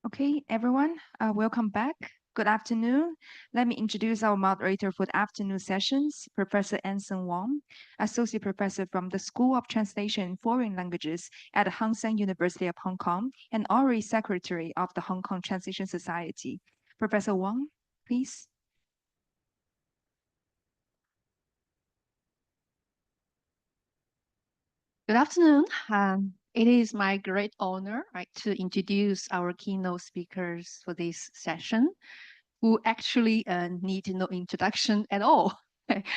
Okay, everyone, welcome back. Good afternoon. Let me introduce our moderator for the afternoon sessions, Professor Anson Wong, Associate Professor from the School of Translation and Foreign Languages at the Hong Kong University of Hong Kong and Honorary Secretary of the Hong Kong Translation Society. Professor Wong, please. Good afternoon. It is my great honor, to introduce our keynote speakers for this session, who actually need no introduction at all.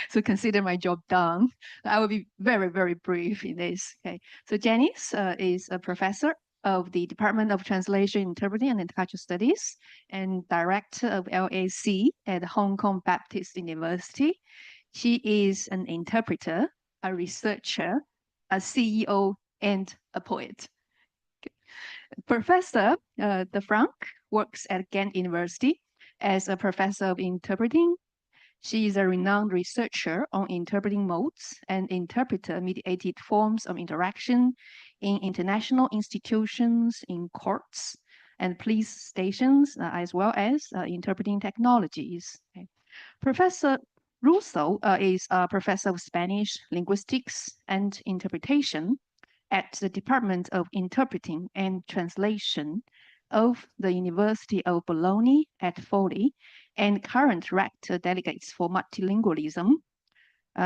So consider my job done. I will be very, very brief in this. Okay. So Janice is a professor of the Department of Translation, Interpreting, and Intercultural Studies, and director of LAC at Hong Kong Baptist University. She is an interpreter, a researcher, a CEO, and a poet. Professor De Frank works at Ghent University as a professor of interpreting. She is a renowned researcher on interpreting modes and interpreter-mediated forms of interaction in international institutions, in courts and police stations, as well as interpreting technologies. Okay. Professor Russo is a professor of Spanish linguistics and interpretation at the Department of Interpreting and Translation of the University of Bologna at Foley and current rector delegates for multilingualism.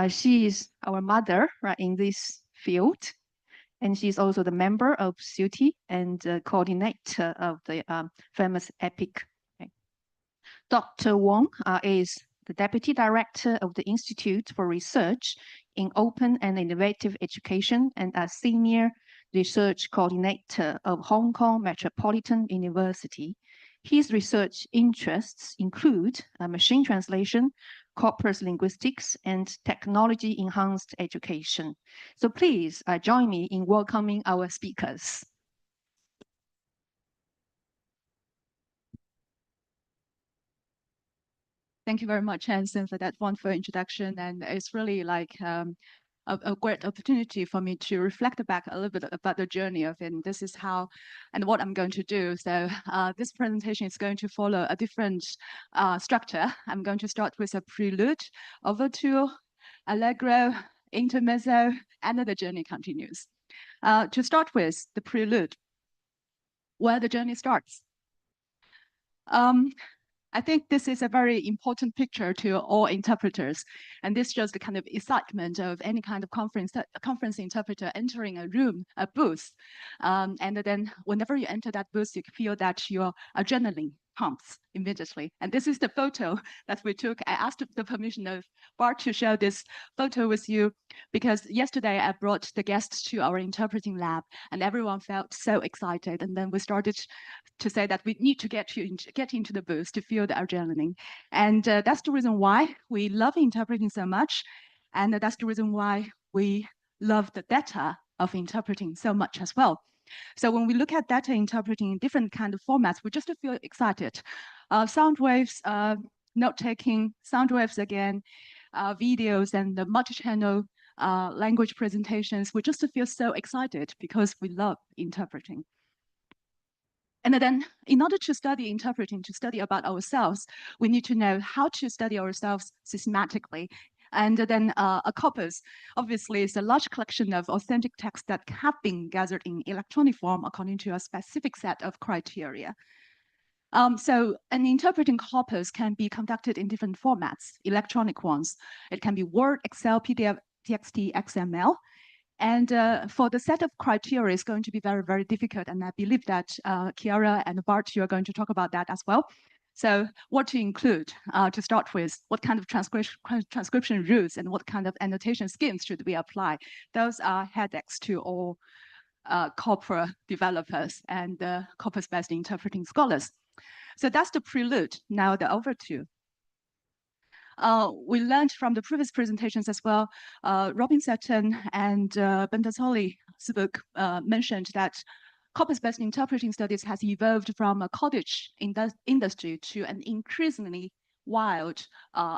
She is our mother in this field, and she's also the member of SUTI and coordinator of the famous EPIC. Okay. Dr. Wong is the Deputy Director of the Institute for Research in Open and Innovative Education and a Senior Research Coordinator of Hong Kong Metropolitan University. His research interests include machine translation, corpus linguistics, and technology-enhanced education. So please join me in welcoming our speakers. Thank you very much, Hanson, for that wonderful introduction. And it's really like a great opportunity for me to reflect back a little bit about the journey of it. And this is how and what I'm going to do. So this presentation is going to follow a different structure. I'm going to start with a prelude, overture, allegro, intermezzo, and then the journey continues. To start with, the prelude, where the journey starts. I think this is a very important picture to all interpreters. And this shows the kind of excitement of any kind of conference interpreter entering a room, a booth. And then whenever you enter that booth, you feel that your adrenaline pumps immediately. And this is the photo that we took. I asked the permission of Bart to share this photo with you because yesterday I brought the guests to our interpreting lab and everyone felt so excited. And then we started to say that we need to get into the booth to feel the adrenaline. And that's the reason why we love interpreting so much. And that's the reason why we love the data of interpreting so much as well. So when we look at data interpreting in different kind of formats, we just feel excited. Sound waves, note-taking, sound waves again, videos and the multi-channel language presentations, we just feel so excited because we love interpreting. And then in order to study interpreting, to study about ourselves, we need to know how to study ourselves systematically. And then a corpus, obviously, is a large collection of authentic texts that have been gathered in electronic form according to a specific set of criteria. So an interpreting corpus can be conducted in different formats, electronic ones. It can be Word, Excel, PDF, TXT, XML. And for the set of criteria is going to be very, very difficult. And I believe that Chiara and Bart, you are going to talk about that as well. So what to include to start with, what kind of transcription rules and what kind of annotation schemes should we apply? Those are headaches to all corporate developers and corpus-based interpreting scholars. So that's the prelude. Now the overture. We learned from the previous presentations as well. Robin Sutton and Bentazzoli's book mentioned that corpus-based interpreting studies has evolved from a cottage industry to an increasingly wild,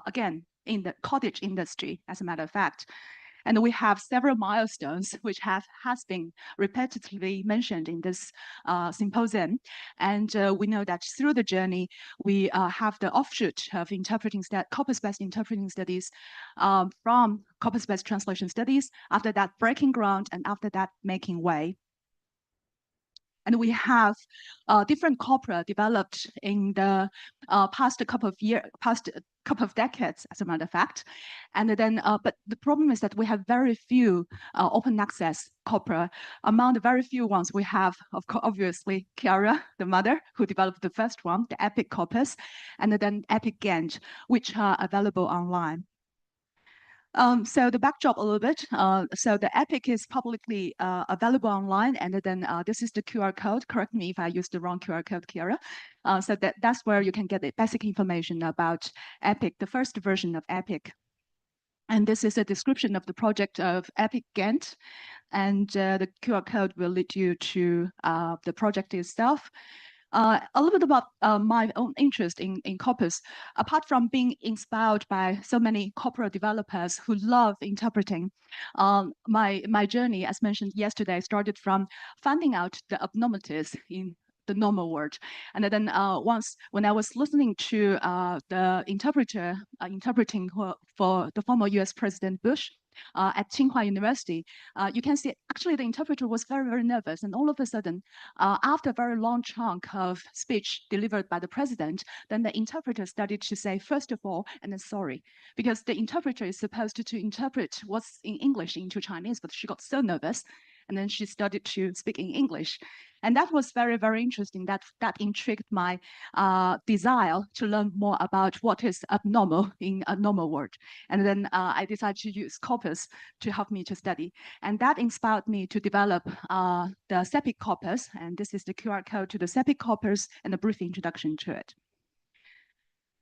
again, in the cottage industry, as a matter of fact. And we have several milestones which has been repetitively mentioned in this symposium. And we know that through the journey, we have the offshoot of corpus-based interpreting studies from corpus-based translation studies, after that breaking ground, and after that making way. And we have different corpora developed in the past couple of decades, as a matter of fact. And then, but the problem is that we have very few open access corpora. Among the very few ones we have, obviously, Chiara, the mother, who developed the first one, the EPIC corpus, and then EPIC Ghent, which are available online. So the backdrop a little bit. So the EPIC is publicly available online, and then this is the QR code. Correct me if I use the wrong QR code, Chiara. So that's where you can get the basic information about EPIC, the first version of EPIC. And this is a description of the project of EPIC Ghent, and the QR code will lead you to the project itself. A little bit about my own interest in Corpus. Apart from being inspired by so many corporate developers who love interpreting, my journey, as mentioned yesterday, started from finding out the abnormalities in the normal world. And then once when I was listening to the interpreter interpreting for the former US President Bush, at Tsinghua University, you can see actually the interpreter was very, very nervous. And all of a sudden, after a very long chunk of speech delivered by the president, then the interpreter started to say, first of all, and then sorry, because the interpreter is supposed to interpret what's in English into Chinese, but she got so nervous. And then she started to speak in English. And that was very, very interesting. That intrigued my desire to learn more about what is abnormal in a normal world. And then I decided to use Corpus to help me to study. And that inspired me to develop the CEPIC corpus. And this is the QR code to the CEPIC corpus and a brief introduction to it.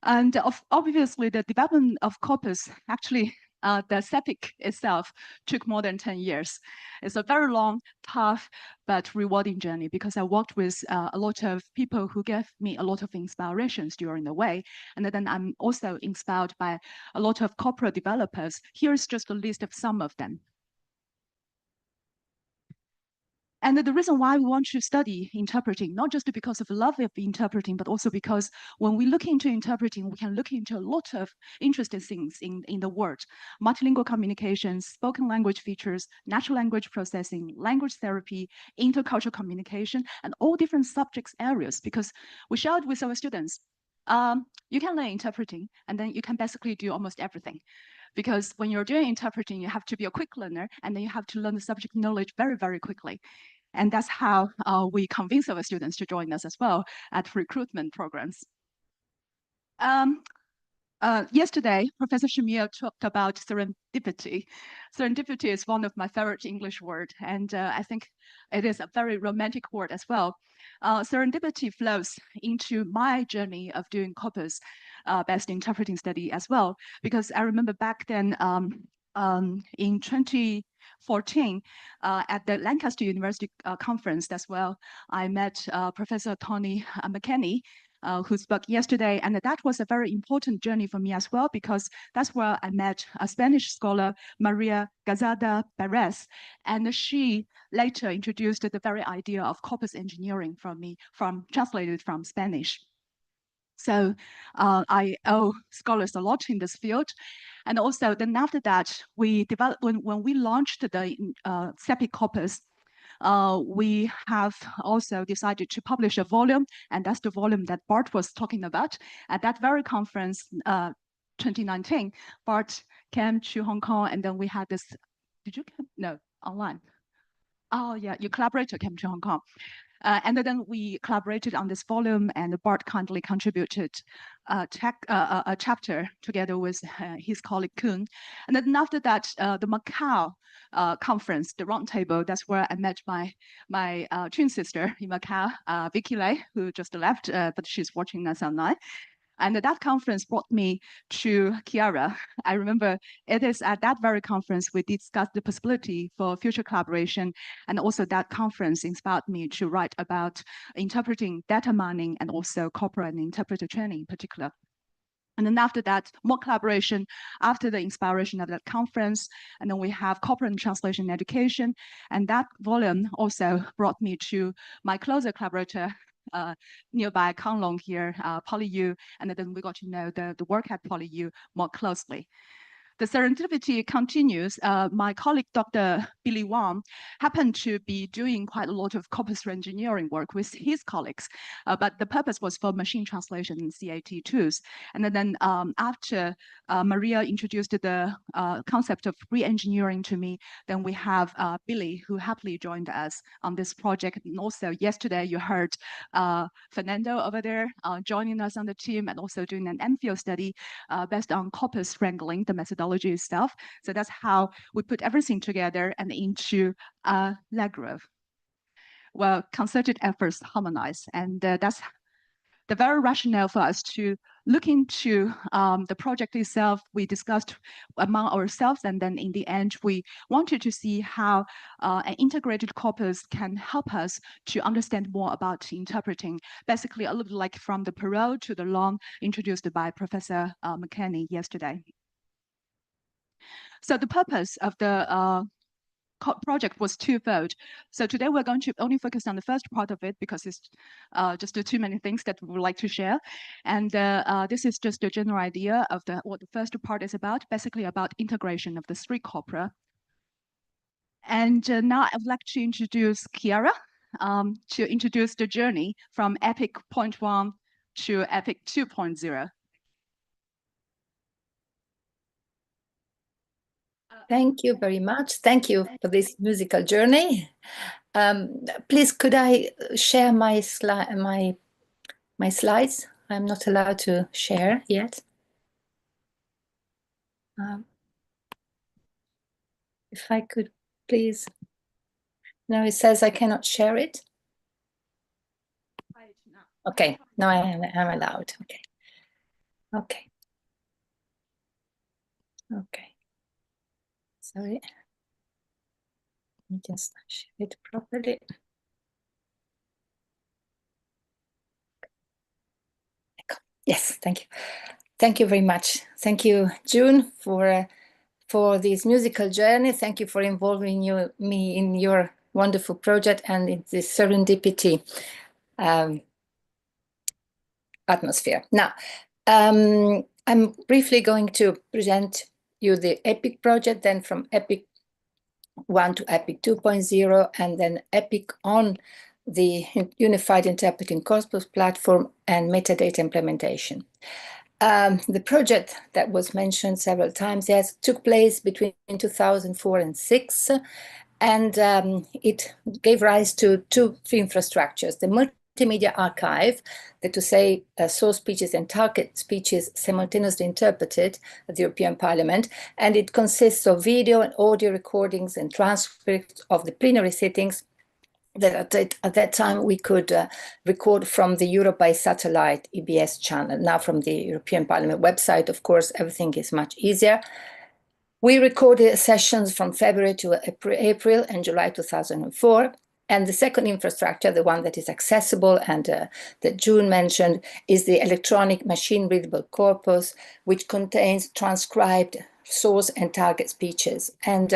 And obviously, the development of Corpus actually the CEPIC itself took more than 10 years. It's a very long, tough, but rewarding journey because I worked with a lot of people who gave me a lot of inspirations during the way. And then I'm also inspired by a lot of corporate developers. Here's just a list of some of them. And the reason why we want to study interpreting, not just because of love of interpreting, but also because when we look into interpreting, we can look into a lot of interesting things in the world. Multilingual communications, spoken language features, natural language processing, language therapy, intercultural communication, and all different subjects areas, because we shared with our students, you can learn interpreting, and then you can basically do almost everything. Because when you're doing interpreting, you have to be a quick learner, and then you have to learn the subject knowledge very, very quickly. And that's how we convince our students to join us as well at recruitment programs. Yesterday, Professor Shamir talked about serendipity. Serendipity is one of my favorite English words, and I think it is a very romantic word as well. Serendipity flows into my journey of doing corpus-based interpreting study as well, because I remember back then in 2014 at the Lancaster University conference as well, I met Professor Tony McKenney, who spoke yesterday. And that was a very important journey for me as well, because that's where I met a Spanish scholar, Maria Gazada Perez. And she later introduced the very idea of corpus engineering for me, translated from Spanish. So I owe scholars a lot in this field. And also then after that, we developed, when we launched the CEPIC corpus, we have also decided to publish a volume, and that's the volume that Bart was talking about. At that very conference, 2019, Bart came to Hong Kong, and then we had this, did you come? No, online. Oh yeah, your collaborator came to Hong Kong. And then we collaborated on this volume, and Bart kindly contributed a chapter together with his colleague Kuhn. And then after that, the Macau conference, the roundtable, that's where I met my twin sister in Macau, Vicky Lei, who just left, but she's watching us online. And that conference brought me to Chiara. I remember it is at that very conference we discussed the possibility for future collaboration. And also that conference inspired me to write about interpreting data mining and also corporate and interpreter training in particular. And then after that, more collaboration after the inspiration of that conference. And then we have corporate translation education. And that volume also brought me to my closer collaborator nearby Konglong here, PolyU. And then we got to know the work at PolyU more closely. The serendipity continues. My colleague, Dr. Billy Wang, happened to be doing quite a lot of corpus engineering work with his colleagues, but the purpose was for machine translation in CAT tools. And then after Maria introduced the concept of re-engineering to me, then we have Billy, who happily joined us on this project. And also yesterday, you heard Fernando over there joining us on the team and also doing an MPhil study based on corpus wrangling, the methodology stuff. So that's how we put everything together and into Legro. Well, concerted efforts harmonize, and that's the very rationale for us to look into the project itself. We discussed among ourselves, and then in the end, we wanted to see how an integrated corpus can help us to understand more about interpreting, basically a little bit like from the parole to the long introduced by Professor McKenney yesterday. So the purpose of the project was twofold. So today we're going to only focus on the first part of it because it's just too many things that we would like to share. And this is just a general idea of what the first part is about, basically about integration of the three corpora. And now I would like to introduce Chiara to introduce the journey from EPIC 0.1 to EPIC 2.0. Thank you very much. Thank you for this musical journey. Please, could I share my slides? I'm not allowed to share yet. If I could, please. No, it says I cannot share it. Okay, now I'm allowed. Okay. Okay. Okay. Sorry. Let me just share it properly. Yes, thank you. Thank you very much. Thank you, June, for this musical journey. Thank you for involving me in your wonderful project and in this serendipity atmosphere. Now, I'm briefly going to present you the EPIC project, then from EPIC 1 to EPIC 2.0, and then EPIC on the Unified Interpreting Corpus platform and metadata implementation. The project that was mentioned several times, yes, took place between 2004 and 2006, and it gave rise to two infrastructures: the multimedia archive, that to say source speeches and target speeches simultaneously interpreted at the European Parliament, and it consists of video and audio recordings and transcripts of the plenary sittings that at that time we could record from the Europe by Satellite EBS channel. Now from the European Parliament website, of course, everything is much easier. We recorded sessions from February to April and July 2004. And the second infrastructure, the one that is accessible and that June mentioned, is the electronic machine-readable corpus, which contains transcribed source and target speeches. And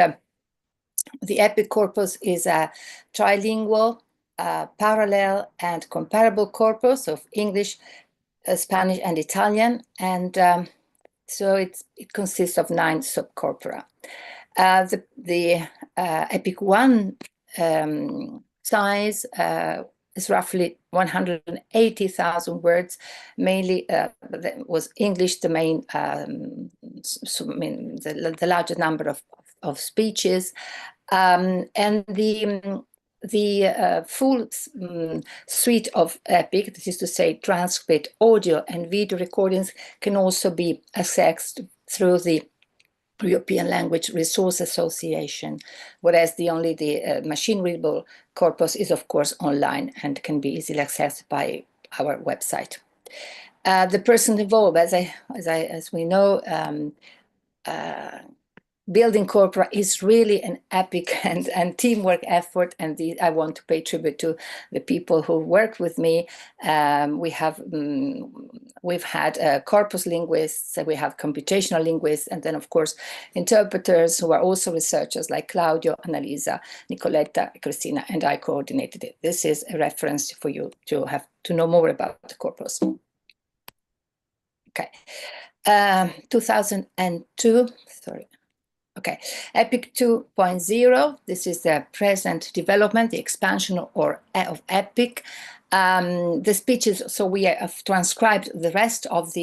the EPIC corpus is a trilingual, parallel, and comparable corpus of English, Spanish, and Italian. And so it consists of 9 subcorpora. The EPIC 1 size is roughly 180,000 words, mainly was English the main, the largest number of speeches. And the full suite of EPIC, that is to say transcript, audio and video recordings, can also be accessed through the European Language Resource Association, whereas the machine-readable corpus is, of course, online and can be easily accessed by our website. The person involved, as we know, building corpora is really an epic and teamwork effort, and I want to pay tribute to the people who work with me. We've had corpus linguists, we have computational linguists, and then of course interpreters who are also researchers like Claudio, Annalisa, Nicoletta, Cristina, and I coordinated it. This is a reference for you to have to know more about the corpus. Okay, 2002, sorry. Okay, EPIC 2.0, this is the present development, the expansion of EPIC. The speeches, so we have transcribed the rest of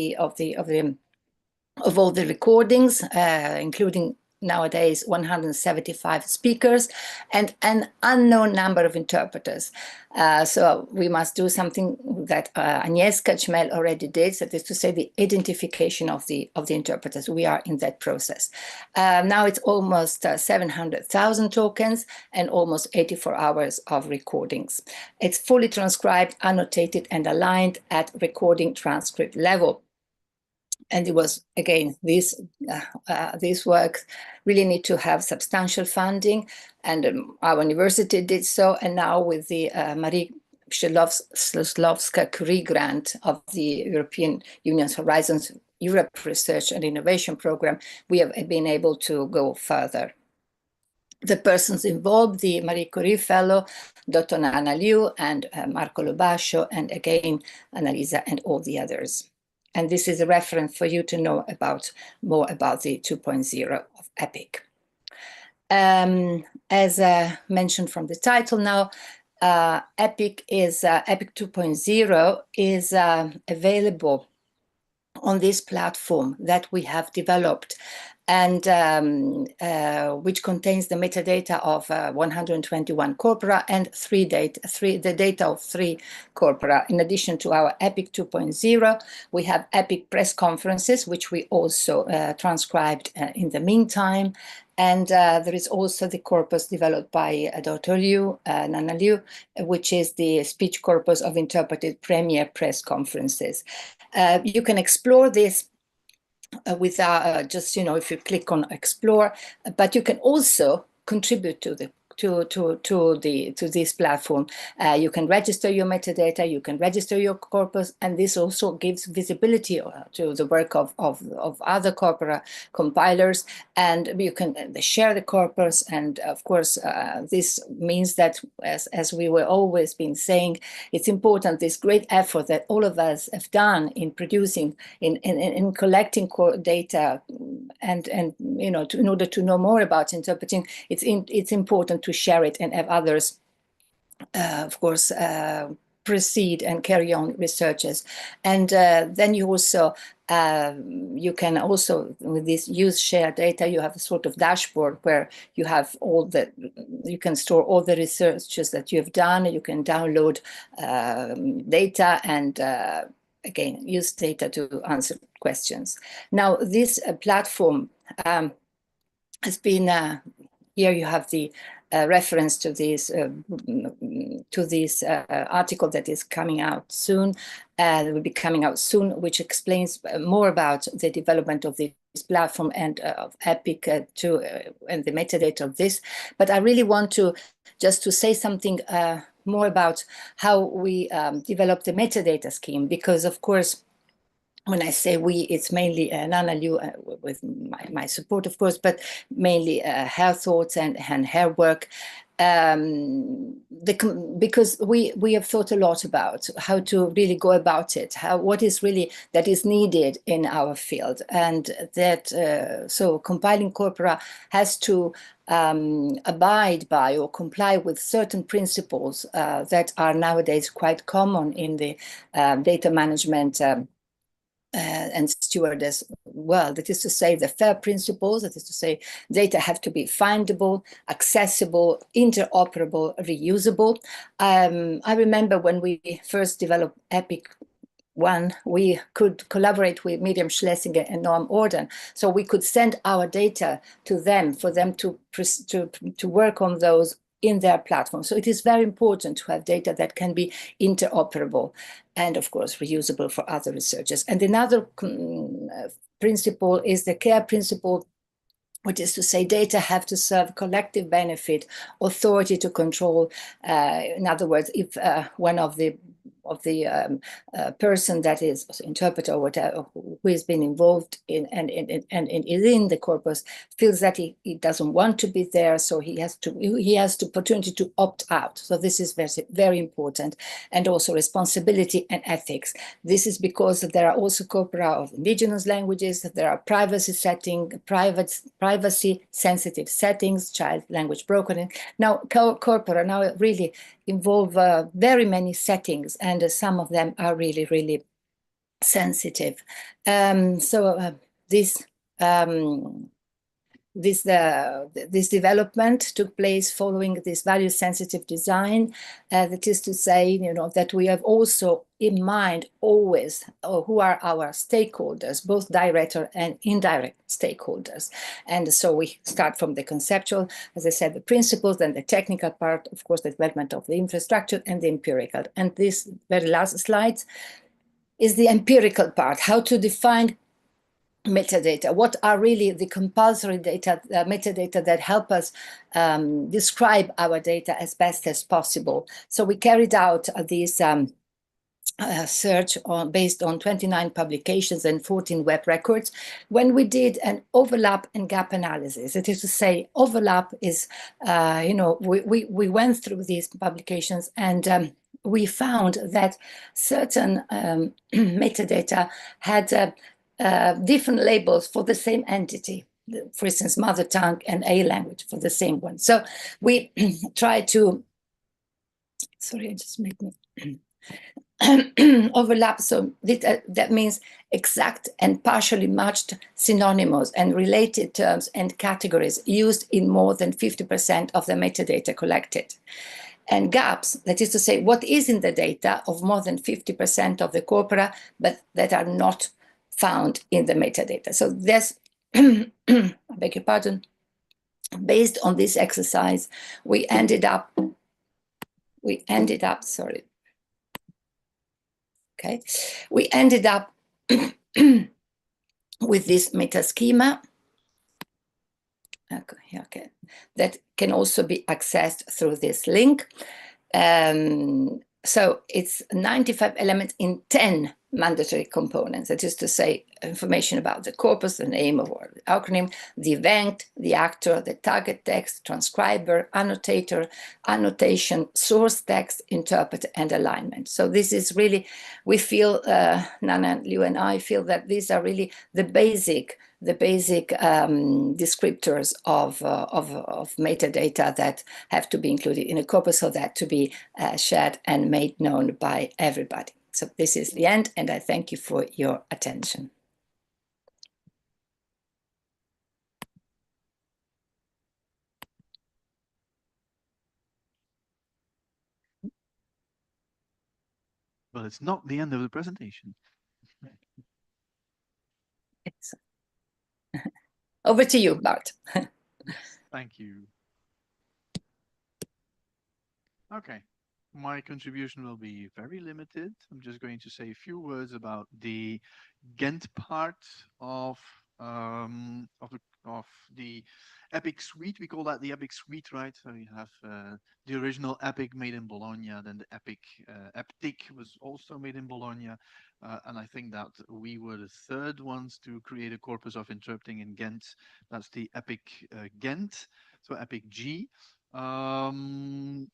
all the recordings, including nowadays 175 speakers and an unknown number of interpreters. So we must do something that Agnieszka Ćmel already did, that is to say the identification of the interpreters. We are in that process. Now it's almost 700,000 tokens and almost 84 hours of recordings. It's fully transcribed, annotated and aligned at recording transcript level. And it was, again, these works really need to have substantial funding, and our university did so. And now with the Marie Szydlowska-Curie grant of the European Union's Horizons Europe Research and Innovation Program, we have been able to go further. The persons involved, the Marie Curie Fellow, Dr. Anna Liu and Marco Lobascio, and again, Annalisa and all the others. And this is a reference for you to know more about the 2.0 of EPIC. As mentioned from the title now, EPIC 2.0 is available on this platform that we have developed, and which contains the metadata of 121 corpora and the data of 3 corpora. In addition to our EPIC 2.0, we have EPIC press conferences, which we also transcribed in the meantime. And there is also the corpus developed by Dr. Liu, Nana Liu, which is the speech corpus of interpreted premier press conferences. You can explore this with just, if you click on explore, but you can also contribute to this platform. You can register your metadata, you can register your corpus, and this also gives visibility to the work of other corpora compilers, and you can share the corpus. And of course, this means that, as we were always been saying, it's important, this great effort that all of us have done in producing, in collecting data, and in order to know more about interpreting, it's important to share it and have others, of course, proceed and carry on researches. And then you also, you can also, with this use share data, you have a sort of dashboard where you have you can store all the researches that you have done. You can download data and again, use data to answer questions. Now, this platform has been, here you have the reference to this article that is coming out soon, will be coming out soon, which explains more about the development of this platform and of EPIC and the metadata of this. But I really want to just to say something more about how we developed the metadata scheme, because of course, when I say we, it's mainly Nana Liu with my support, of course, but mainly her thoughts and her work. Because we have thought a lot about how to really go about it, what is really that is needed in our field, and that so compiling corpora has to abide by or comply with certain principles that are nowadays quite common in the data management and stewardess world. That is to say, the FAIR principles, that is to say, data have to be findable, accessible, interoperable, reusable. I remember when we first developed EPIC 1, we could collaborate with Miriam Schlesinger and Noam Orden. So we could send our data to them for them to work on those in their platform. So it is very important to have data that can be interoperable and, of course, reusable for other researchers. And another principle is the CARE principle, which is to say data have to serve collective benefit, authority to control. In other words, if one of the person that is interpreter or whatever who has been involved in and is in the corpus feels that he doesn't want to be there, so he has the opportunity to opt out. So this is very, very important. And also responsibility and ethics. This is because there are also corpora of indigenous languages, there are privacy sensitive settings, child language brokering. Now corpora now really involve very many settings, and some of them are really, really sensitive. This development took place following this value sensitive design. That is to say, you know, that we have also in mind always who are our stakeholders, both direct and indirect stakeholders. And so we start from the conceptual, as I said, the principles, then the technical part, of course, the development of the infrastructure, and the empirical. And this very last slide is the empirical part, how to define metadata. What are really the compulsory data, metadata that help us describe our data as best as possible. So we carried out this search based on 29 publications and 14 web records. When we did an overlap and gap analysis, it is to say, overlap is, you know, we went through these publications and we found that certain metadata had different labels for the same entity. For instance, mother tongue and a language for the same one. So we try to, sorry, I just made me overlap. So that means exact and partially matched synonymous and related terms and categories used in more than 50% of the metadata collected. And gaps, that is to say, what is in the data of more than 50% of the corpora, but that are not found in the metadata. So there's, I beg your pardon, based on this exercise, we ended up, sorry. Okay, we ended up with this meta schema. Okay, that can also be accessed through this link. So it's 95 elements in 10 mandatory components. That is to say, information about the corpus, the name of the acronym, the event, the actor, the target text, transcriber, annotator, annotation, source text, interpreter, and alignment. So this is really, we feel, Nana, Liu, and I feel that these are really the basic descriptors of metadata that have to be included in a corpus so that to be shared and made known by everybody. So this is the end, and I thank you for your attention. Well, it's not the end of the presentation. Over to you, Bart. Thank you. Okay, my contribution will be very limited. I'm just going to say a few words about the Ghent part of the Epic suite. We call that the Epic suite, right? So you have the original Epic made in Bologna, then the Epic Eptic was also made in Bologna, and I think that we were the third ones to create a corpus of interpreting in Ghent. That's the Epic Ghent, so Epic G.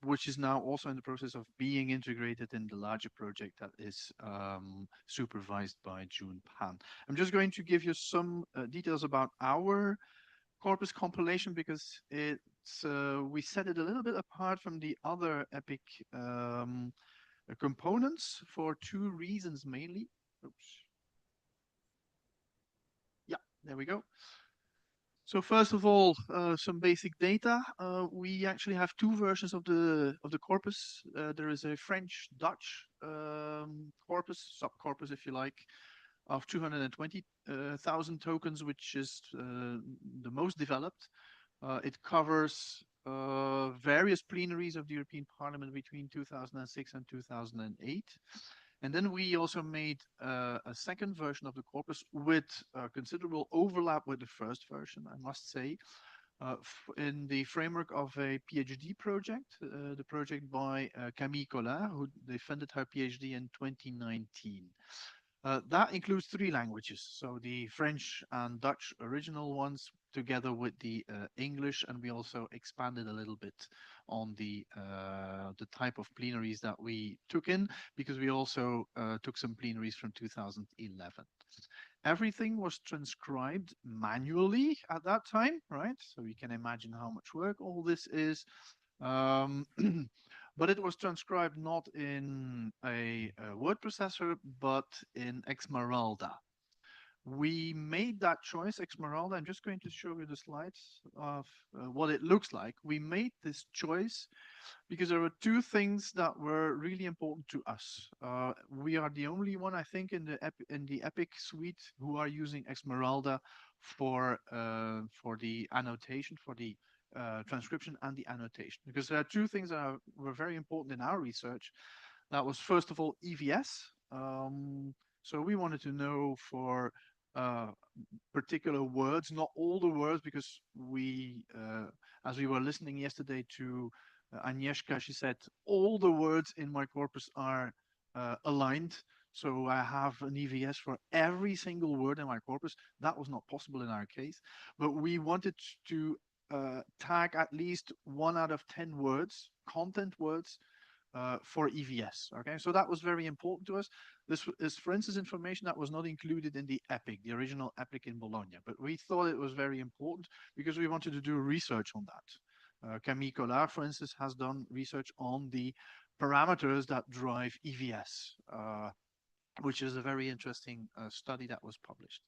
Which is now also in the process of being integrated in the larger project that is supervised by June Pan. I'm just going to give you some details about our corpus compilation because it's we set it a little bit apart from the other Epic components for two reasons mainly. Oops. Yeah, there we go. So first of all, some basic data. We actually have two versions of the corpus. There is a French-Dutch corpus, subcorpus if you like, of 220,000 tokens, which is the most developed. It covers various plenaries of the European Parliament between 2006 and 2008. And then we also made a second version of the corpus with considerable overlap with the first version, I must say, in the framework of a PhD project, the project by Camille Collard, who defended her PhD in 2019. That includes 3 languages, so the French and Dutch original ones, together with the English, and we also expanded a little bit on the type of plenaries that we took in, because we also took some plenaries from 2011. Everything was transcribed manually at that time, right? So you can imagine how much work all this is. Um, but it was transcribed not in a word processor, but in Exmaralda. We made that choice, Exmaralda. I'm just going to show you the slides of what it looks like. We made this choice because there were 2 things that were really important to us. We are the only one, I think, in the Epic suite who are using Exmaralda for the annotation, for the transcription and the annotation. Because there are 2 things that were very important in our research. That was, first of all, EVS. So we wanted to know for particular words, not all the words, because we, as we were listening yesterday to Agnieszka, she said all the words in my corpus are aligned. So I have an EVS for every single word in my corpus. That was not possible in our case, but we wanted to tag at least 1 out of 10 words, content words, for EVS. Okay, so that was very important to us. This is, for instance, information that was not included in the EPIC, the original EPIC in Bologna, but we thought it was very important because we wanted to do research on that. Camille Collard, for instance, has done research on the parameters that drive EVS, which is a very interesting study that was published.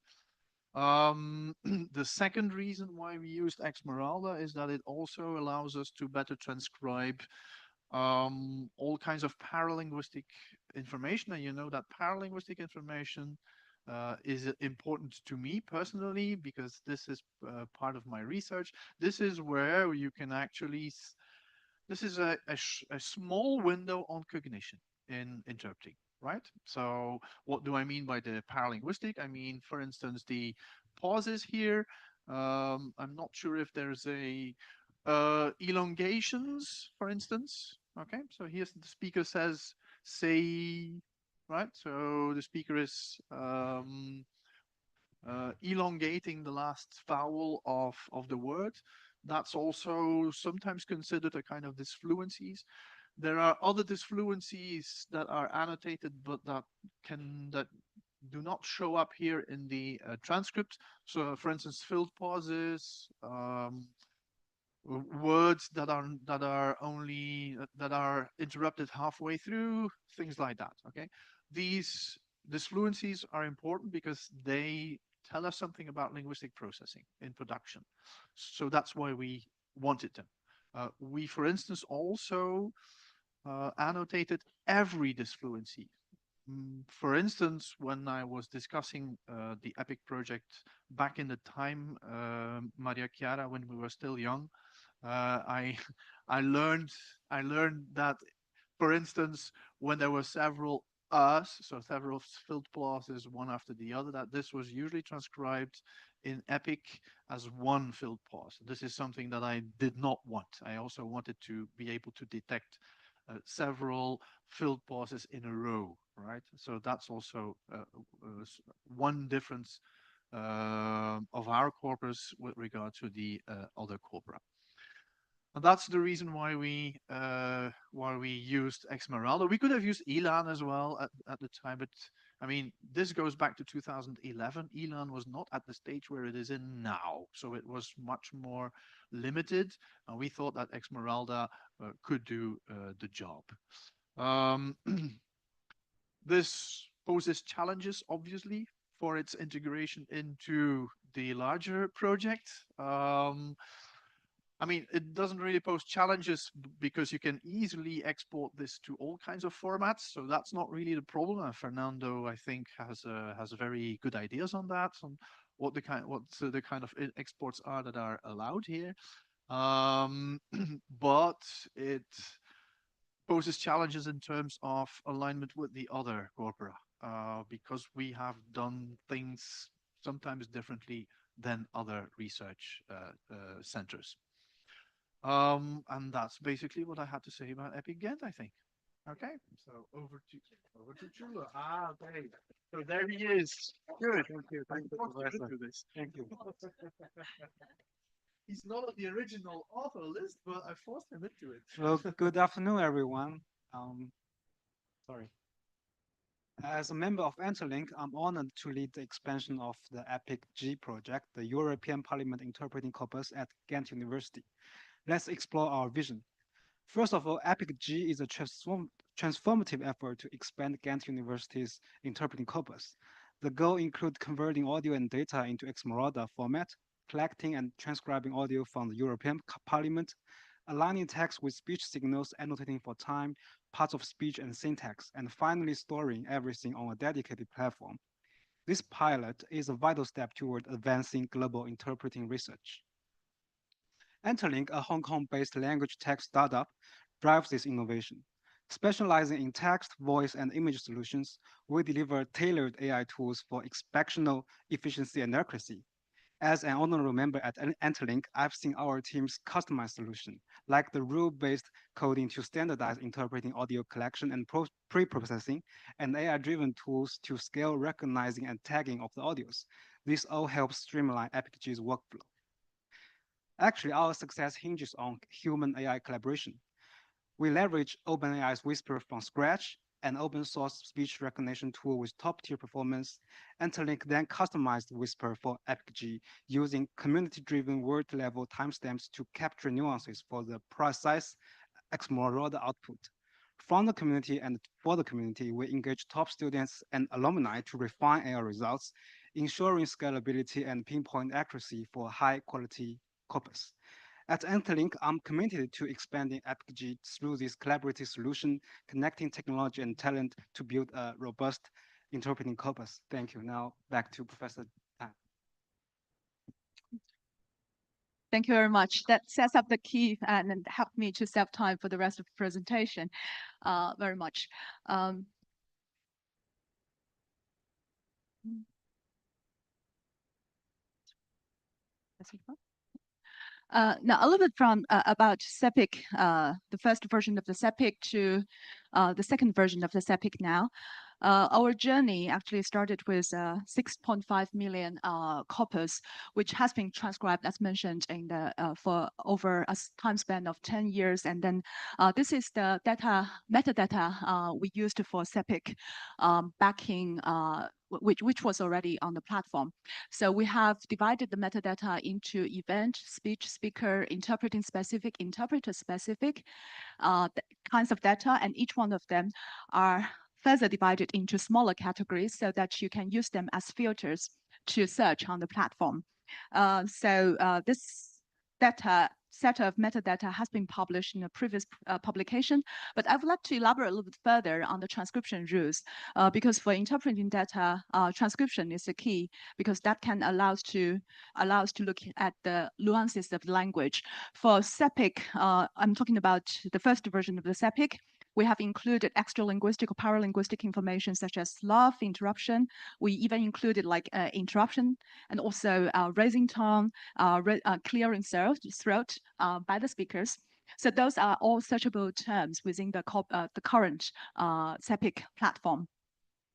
The second reason why we used Exmaralda is that it also allows us to better transcribe all kinds of paralinguistic information. And you know that paralinguistic information is important to me personally, because this is part of my research. This is where you can actually, this is a small window on cognition in interpreting, right? So what do I mean by the paralinguistic? I mean, for instance, the pauses here. I'm not sure if there's a elongations, for instance. Okay, so here's the speaker says say, right? So the speaker is elongating the last vowel of the word. That's also sometimes considered a kind of disfluencies. There are other disfluencies that are annotated, but that do not show up here in the transcript. So, for instance, filled pauses, words that are interrupted halfway through, things like that. Okay, these disfluencies are important because they tell us something about linguistic processing in production. So that's why we wanted them. We, for instance, also annotated every disfluency. For instance, when I was discussing the EPIC project back in the time, Maria Chiara, when we were still young, I I learned that, for instance, when there were several us, so several filled clauses one after the other, that this was usually transcribed in EPIC as one filled pause. This is something that I did not want. I also wanted to be able to detect several filled pauses in a row, right? So that's also one difference of our corpus with regard to the other corpora. And that's the reason why we used Exmaralda. We could have used Elan as well at the time, but I mean, this goes back to 2011. Elan was not at the stage where it is in now, so it was much more limited. And we thought that Exmaralda could do the job. This poses challenges, obviously, for its integration into the larger project. I mean, it doesn't really pose challenges because you can easily export this to all kinds of formats. So that's not really the problem. And Fernando, I think, has very good ideas on that, on what the kind of exports are that are allowed here. But poses challenges in terms of alignment with the other corpora, because we have done things sometimes differently than other research centers. And that's basically what I had to say about Epic Ghent, I think. Okay, so over to Chula. Okay. So there he is. Good. Thank you. Thank you, Professor. Thank you. He's not on the original author list, but I forced him into it. Well, good afternoon, everyone. Sorry. As a member of Interlink, I'm honored to lead the expansion of the EPIC-G project, the European Parliament Interpreting Corpus at Ghent University. Let's explore our vision. First of all, EPIC-G is a transformative effort to expand Ghent University's interpreting corpus. The goal includes converting audio and data into Xmorada format, collecting and transcribing audio from the European Parliament, aligning text with speech signals, annotating for time, parts of speech and syntax, and finally storing everything on a dedicated platform. This pilot is a vital step toward advancing global interpreting research. Interlink, a Hong Kong-based language tech startup, drives this innovation. Specializing in text, voice, and image solutions, we deliver tailored AI tools for exceptional efficiency and accuracy. As an honorary member at Interlink, I've seen our team's customized solution, like the rule-based coding to standardize interpreting audio collection and pre-processing, and AI-driven tools to scale recognizing and tagging of the audios. This all helps streamline EPIC-G's workflow. Actually, our success hinges on human-AI collaboration. We leverage OpenAI's Whisper from scratch, an open source speech recognition tool with top-tier performance. Interlink then customized Whisper for EPIC-G using community-driven word-level timestamps to capture nuances for the precise Xmorada output. From the community and for the community, we engage top students and alumni to refine AI results, ensuring scalability and pinpoint accuracy for high-quality corpus. At Interlink, I'm committed to expanding EPIC-G through this collaborative solution, connecting technology and talent to build a robust interpreting corpus. Thank you. Now back to Professor Tan. Thank you very much. That sets up the key and helped me to save time for the rest of the presentation very much. Now, a little bit from about SEPIC, the first version of the SEPIC to the second version of the SEPIC now. Our journey actually started with 6.5 million corpus, which has been transcribed, as mentioned, in the for over a time span of 10 years. And then this is the metadata we used for SEPIC backing, which was already on the platform. So we have divided the metadata into event, speech, speaker, interpreting specific, interpreter specific kinds of data, and each one of them are further divided into smaller categories so that you can use them as filters to search on the platform. This set of metadata has been published in a previous publication, but I would like to elaborate a little bit further on the transcription rules, because for interpreting data, transcription is the key, because that can allow us to look at the nuances of the language. For SEPIC, I'm talking about the first version of the SEPIC. We have included extra linguistic or paralinguistic information such as laugh, interruption. We even included like interruption and also raising tone, clearing throat by the speakers. So those are all searchable terms within the current SEPIC platform.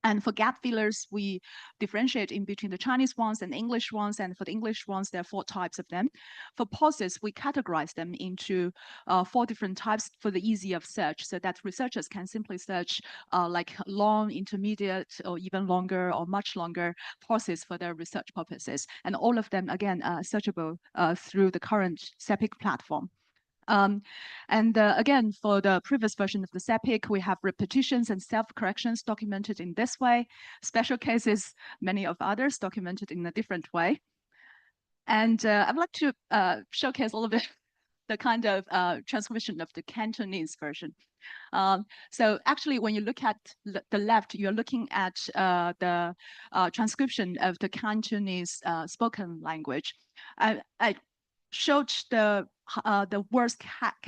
And for gap fillers, we differentiate in between the Chinese ones and English ones. And for the English ones, there are 4 types of them. For pauses, we categorize them into 4 different types for the ease of search, so that researchers can simply search like long, intermediate, or even longer or much longer pauses for their research purposes. And all of them, again, are searchable through the current SEPIC platform. Again, for the previous version of the SEPIC, we have repetitions and self-corrections documented in this way. Special cases, many of others documented in a different way. And I'd like to showcase a little bit the kind of transcription of the Cantonese version. So actually, when you look at the left, you're looking at the transcription of the Cantonese spoken language. I showed the the words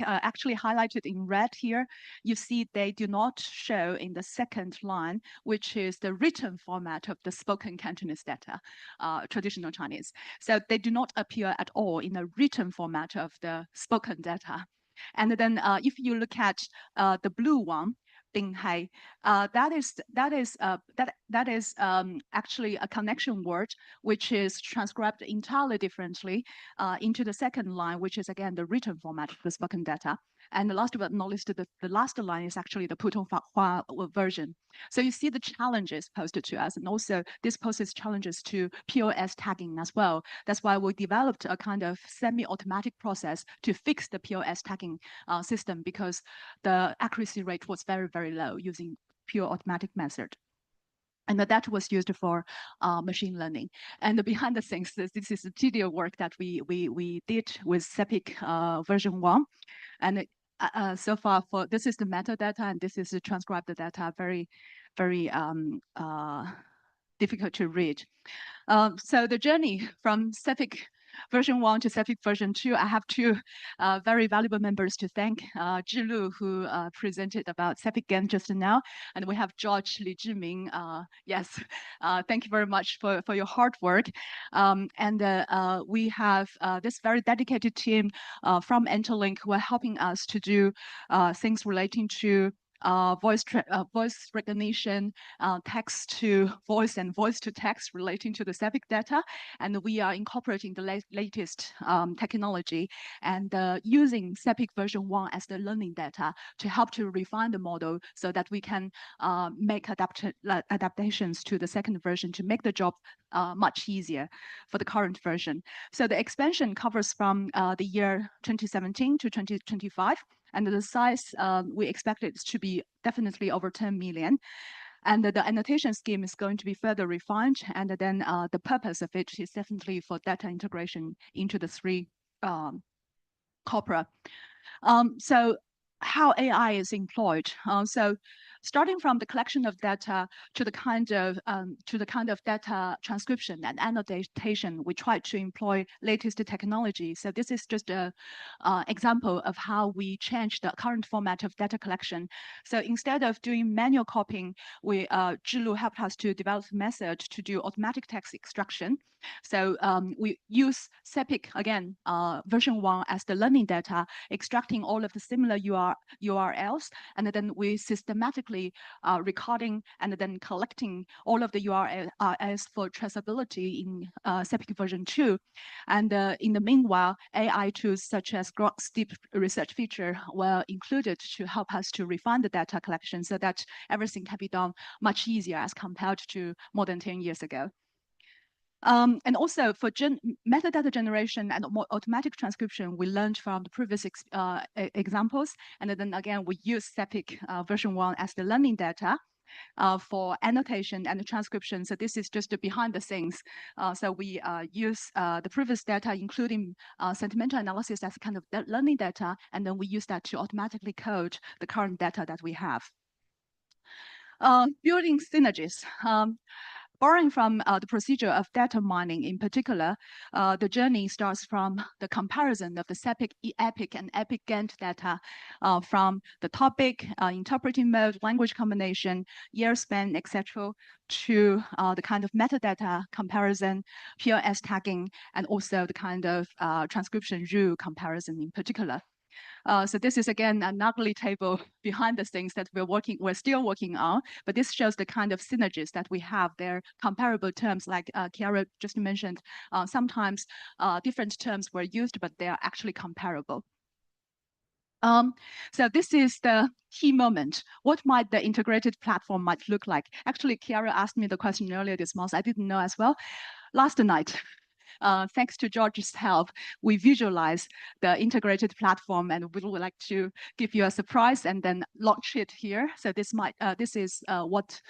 actually highlighted in red here, you see they do not show in the second line, which is the written format of the spoken Cantonese data, traditional Chinese. So they do not appear at all in the written format of the spoken data. And then if you look at the blue one, Binghai, that is actually a connection word which is transcribed entirely differently into the second line, which is again the written format of the spoken data. And the last but not least, the last line is actually the Putonghua version. So you see the challenges posed to us, and also this poses challenges to POS tagging as well. That's why we developed a kind of semi-automatic process to fix the POS tagging system, because the accuracy rate was very, very low using pure automatic method. And that was used for machine learning. And behind the scenes, this is the tedious work that we did with CEPIC version 1. And so far, this is the metadata, and this is the transcribed data, very, very difficult to read. So the journey from CEPIC version 1 to CEPIC version 2, I have two very valuable members to thank. Zhilu, who presented about CEPIC GAN just now, and we have George Li Zhiming. Yes, thank you very much for your hard work. And we have this very dedicated team from Interlink who are helping us to do things relating to voice recognition, text to voice and voice to text relating to the CEPIC data. And we are incorporating the latest technology and using CEPIC version 1 as the learning data to help to refine the model so that we can make adaptations to the second version to make the job much easier for the current version. So the expansion covers from the year 2017 to 2025. And the size, we expect it to be definitely over 10 million. And the annotation scheme is going to be further refined. And then the purpose of it is definitely for data integration into the three corpora. So how AI is employed. So starting from the collection of data to the kind of data transcription and annotation, we try to employ latest technology. So this is just an example of how we change the current format of data collection. So instead of doing manual copying, Zhilu helped us to develop a method to do automatic text extraction. So we use CEPIC, again, version 1 as the learning data, extracting all of the similar URLs, and then we systematically recording and then collecting all of the URLs for traceability in CEPIC version 2. And in the meanwhile, AI tools such as Grok's deep research feature were included to help us to refine the data collection so that everything can be done much easier as compared to more than 10 years ago. And also for metadata generation and automatic transcription, we learned from the previous examples. And then again, we use CEPIC version 1 as the learning data for annotation and transcription. So this is just behind the scenes. So we use the previous data, including sentimental analysis as kind of learning data, and then we use that to automatically code the current data that we have. Building synergies. Borrowing from the procedure of data mining in particular, the journey starts from the comparison of the CEPIC, EPIC, and EPIC GANT data from the topic, interpreting mode, language combination, year span, etc., to the kind of metadata comparison, POS tagging, and also the kind of transcription rule comparison in particular. So this is again an ugly table behind the scenes that we're still working on, but this shows the kind of synergies that we have there. Comparable terms, like Chiara just mentioned, sometimes different terms were used, but they are actually comparable. So this is the key moment. What might the integrated platform might look like? Actually, Chiara asked me the question earlier this month. I didn't know as well. Last night, thanks to George's help, we visualize the integrated platform, and we would like to give you a surprise and then launch it here. So this is what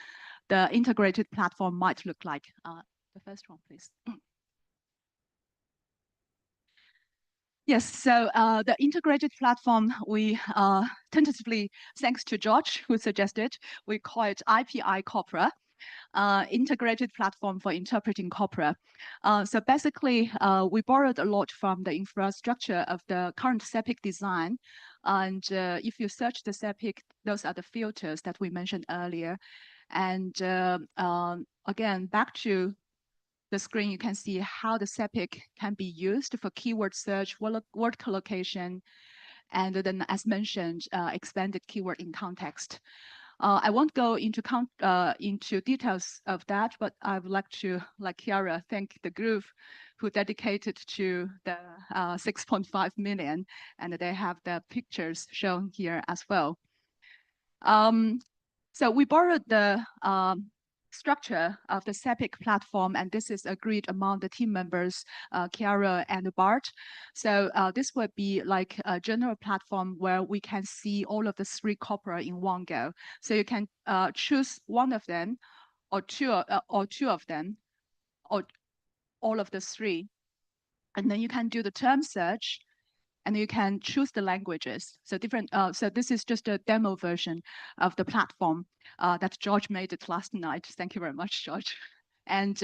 the integrated platform might look like. The first one, please. Yes, so the integrated platform, we tentatively, thanks to George who suggested, we call it IPI Corpora. integrated platform for interpreting corpora. So basically, we borrowed a lot from the infrastructure of the current SEPIC design. And if you search the SEPIC, those are the filters that we mentioned earlier. And again, back to the screen, you can see how the SEPIC can be used for keyword search, word collocation, and then, as mentioned, expanded keyword in context. I won't go into details of that, but I would like to, like Chiara, thank the group who dedicated to the 6.5 million, and they have the pictures shown here as well. So we borrowed the structure of the SEPIC platform, and this is agreed among the team members, Chiara and Bart. So this would be like a general platform where we can see all of the 3 corpora in one go. So you can choose one of them, or two of them, or all of the 3. And then you can do the term search, and you can choose the languages. So different. So this is just a demo version of the platform that George made it last night. Thank you very much, George. And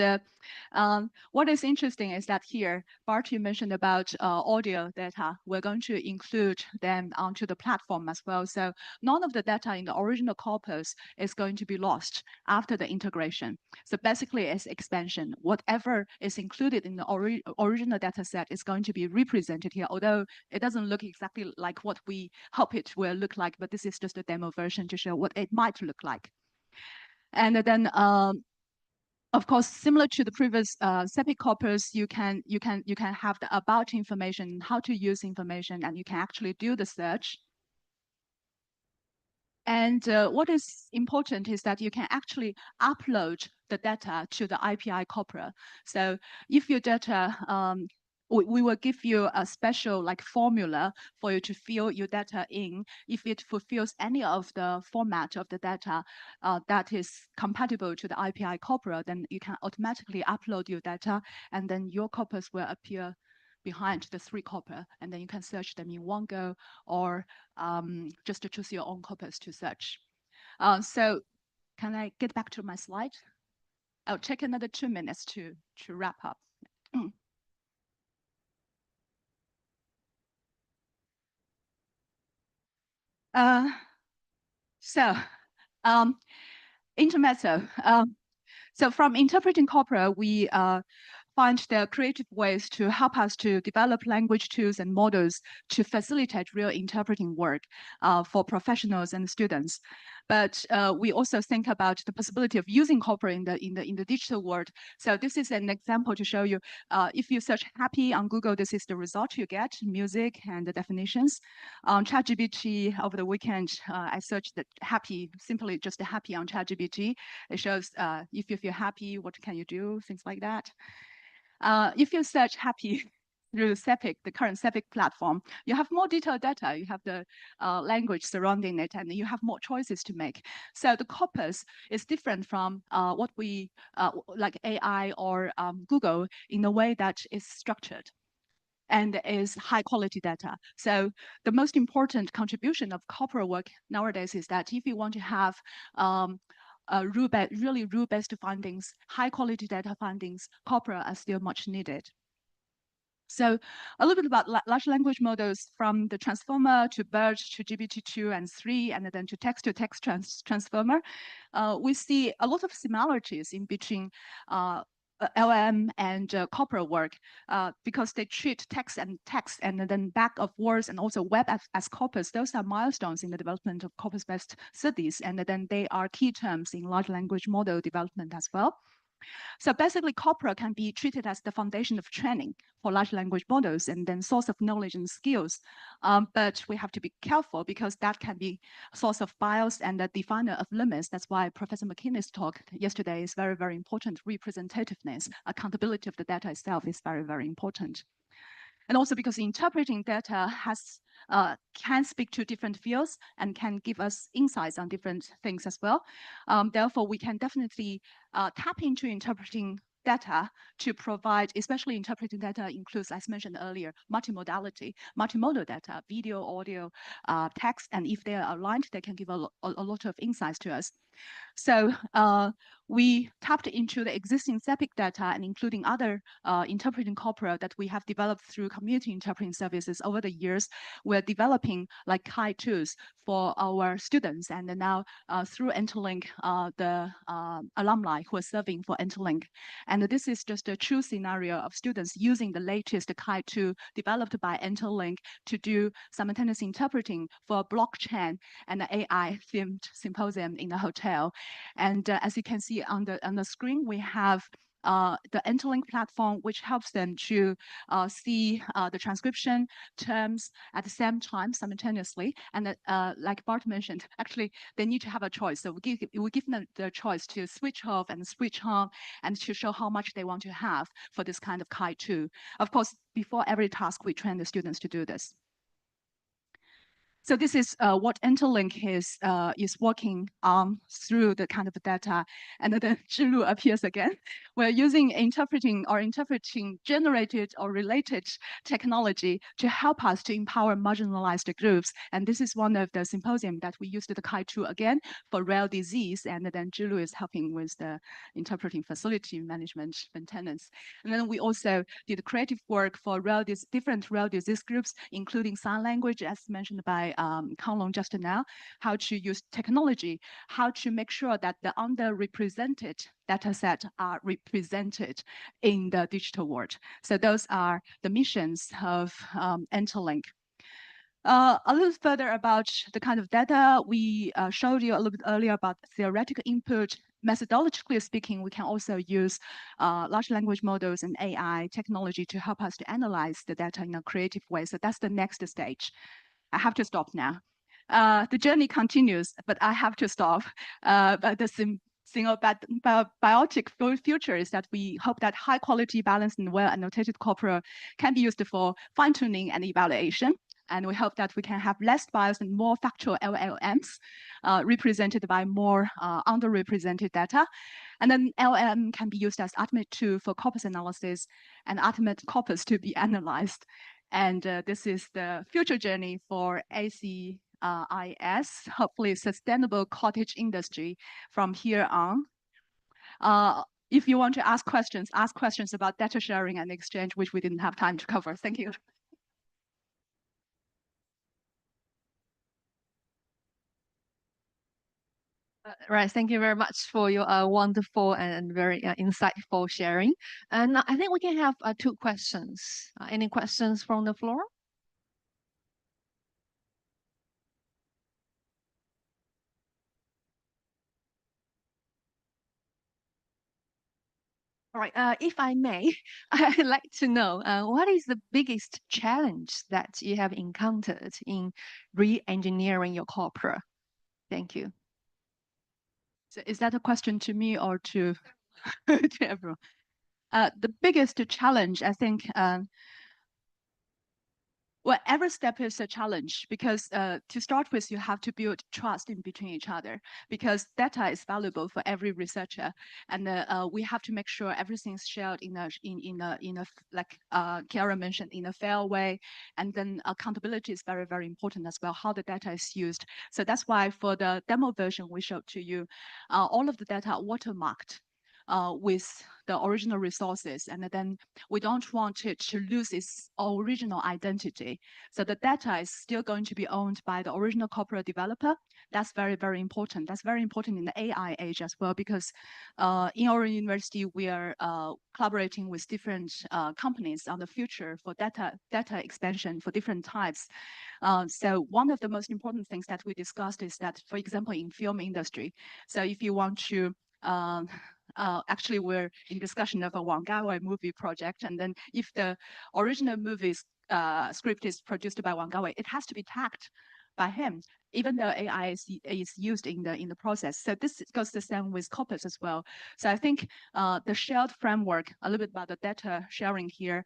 what is interesting is that here, Bart, you mentioned about audio data. We're going to include them onto the platform as well. So none of the data in the original corpus is going to be lost after the integration. So basically, it's expansion. Whatever is included in the original data set is going to be represented here, although it doesn't look exactly like what we hope it will look like, but this is just a demo version to show what it might look like. And then of course, similar to the previous SEPIC corpus, you can have the about information, how to use information, and you can actually do the search. And what is important is that you can actually upload the data to the IPI corpora. So if your data, we will give you a special like formula for you to fill your data in. If it fulfills any of the format of the data that is compatible to the IPI corpora, then you can automatically upload your data, and then your corpus will appear behind the 3 corpora, and then you can search them in one go, or just to choose your own corpus to search. So can I get back to my slide? I'll take another 2 minutes to wrap up. Intermezzo. So from interpreting corpora, we find there are creative ways to help us to develop language tools and models to facilitate real interpreting work for professionals and students. But we also think about the possibility of using corpora in the digital world. So this is an example to show you. If you search happy on Google, this is the result you get: music and the definitions. On ChatGPT over the weekend, I searched the happy, simply just the happy on ChatGPT. It shows if you feel happy, what can you do, things like that. If you search happy through SEPIC, the current SEPIC platform, you have more detailed data, you have the language surrounding it, and you have more choices to make. So the corpus is different from what we, like AI or Google, in the way that is structured and is high quality data. So the most important contribution of corpora work nowadays is that if you want to have really rule-based findings, high-quality data findings, corpora are still much needed. So a little bit about large language models, from the transformer to BERT to GPT-2 and 3, and then to text-to-text transformer. We see a lot of similarities in between LM and corpora work because they treat text and then back of words and also web as corpus. Those are milestones in the development of corpus-based studies, and then they are key terms in large language model development as well. So basically, corpora can be treated as the foundation of training for large language models and then source of knowledge and skills. But we have to be careful because that can be a source of bias and a definer of limits. That's why Professor McKinney's talk yesterday is very, very important. Representativeness, accountability of the data itself is very, very important. And also because interpreting data can speak to different fields and can give us insights on different things as well. Therefore, we can definitely tap into interpreting data to provide, especially interpreting data includes, as mentioned earlier, multimodality, multimodal data, video, audio, text, and if they are aligned, they can give a lot of insights to us. So we tapped into the existing CEPIC data and including other interpreting corpora that we have developed through community interpreting services over the years. We're developing like Kai tools for our students, and now through Interlink, the alumni who are serving for Interlink. And this is just a true scenario of students using the latest Kai tool developed by Interlink to do simultaneous interpreting for blockchain and the AI themed symposium in the hotel. And as you can see on the screen, we have the Interlink platform, which helps them to see the transcription terms at the same time simultaneously. And like Bart mentioned, actually, they need to have a choice. So we give them the choice to switch off and switch on and to show how much they want to have for this kind of Kai tool. Of course, before every task, we train the students to do this. So this is what Interlink is working on through the kind of data. And then Zhilu appears again. We're using interpreting generated or related technology to help us to empower marginalized groups. And this is one of the symposium that we used the Kai tool again for rare disease. And then Zhilu is helping with the interpreting facility management maintenance. And then we also did creative work for different rare disease groups, including sign language, as mentioned by Kanglong just now, how to use technology, how to make sure that the underrepresented data set are represented in the digital world. So those are the missions of Interlink. A little further about the kind of data we showed you a little bit earlier about theoretical input. Methodologically speaking, we can also use large language models and AI technology to help us to analyze the data in a creative way. So that's the next stage. I have to stop now. The journey continues, but I have to stop. But the biotic future is that we hope that high quality, balanced, and well annotated corpora can be used for fine tuning and evaluation. And we hope that we can have less biased and more factual LLMs represented by more underrepresented data. And then LLM can be used as ultimate tool for corpus analysis and ultimate corpus to be analyzed. And this is the future journey for ACIS, hopefully sustainable cottage industry from here on. If you want to ask questions about data sharing and exchange, which we didn't have time to cover. Thank you. Right, thank you very much for your wonderful and very insightful sharing. And I think we can have 2 questions. Any questions from the floor? All right, if I may, I'd like to know what is the biggest challenge that you have encountered in re-engineering your corpora? Thank you. So is that a question to me or to, to everyone? The biggest challenge, I think, well, every step is a challenge because to start with, you have to build trust in between each other because data is valuable for every researcher, and we have to make sure everything is shared in a like Kiara mentioned, in a fair way, and then accountability is very, very important as well. How the data is used. So that's why for the demo version we showed to you, all of the data are watermarked. With the original resources, and then we don't want it to lose its original identity. So the data is still going to be owned by the original corporate developer. That's very, very important. That's very important in the AI age as well, because in our university, we are collaborating with different companies on the future for data expansion for different types. So one of the most important things that we discussed is that, for example, in film industry, so if you want to actually, we're in discussion of a Wang Gawei movie project, and then if the original movie's script is produced by Wang Gawei, it has to be tagged by him, even though AI is used in the process. So this goes the same with corpus as well. So I think the shared framework, a little bit about the data sharing here.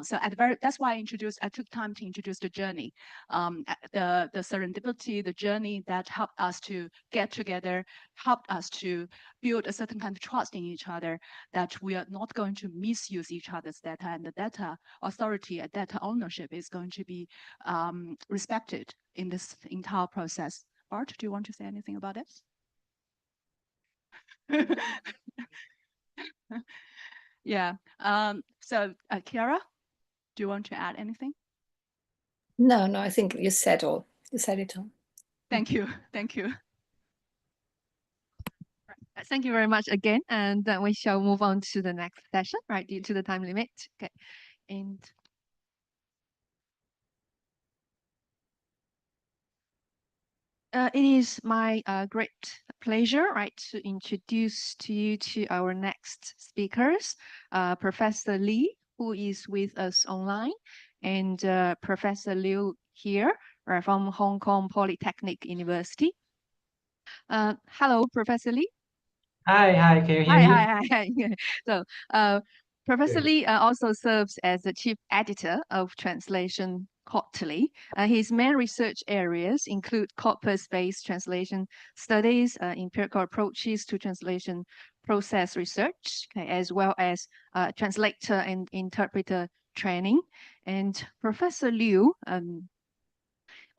So that's why I took time to introduce the journey, the serendipity, the journey that helped us to get together, helped us to build a certain kind of trust in each other, that we are not going to misuse each other's data, and the data authority and data ownership is going to be respected in this entire process. Bart, do you want to say anything about it? Yeah. So, Kiara, do you want to add anything? No, I think you said all. You said it all. Thank you. Thank you. Thank you very much again, and we shall move on to the next session, right, due to the time limit. Okay, and it is my great pleasure, right, to introduce to you to our next speakers, Professor Lee, who is with us online, and Professor Liu here, from Hong Kong Polytechnic University. Hello, Professor Lee. Hi, can you hear me? Hi. So, Professor Lee also serves as the chief editor of Translation Quarterly. His main research areas include corpus-based translation studies, empirical approaches to translation process research, okay, as well as translator and interpreter training. And Professor Liu,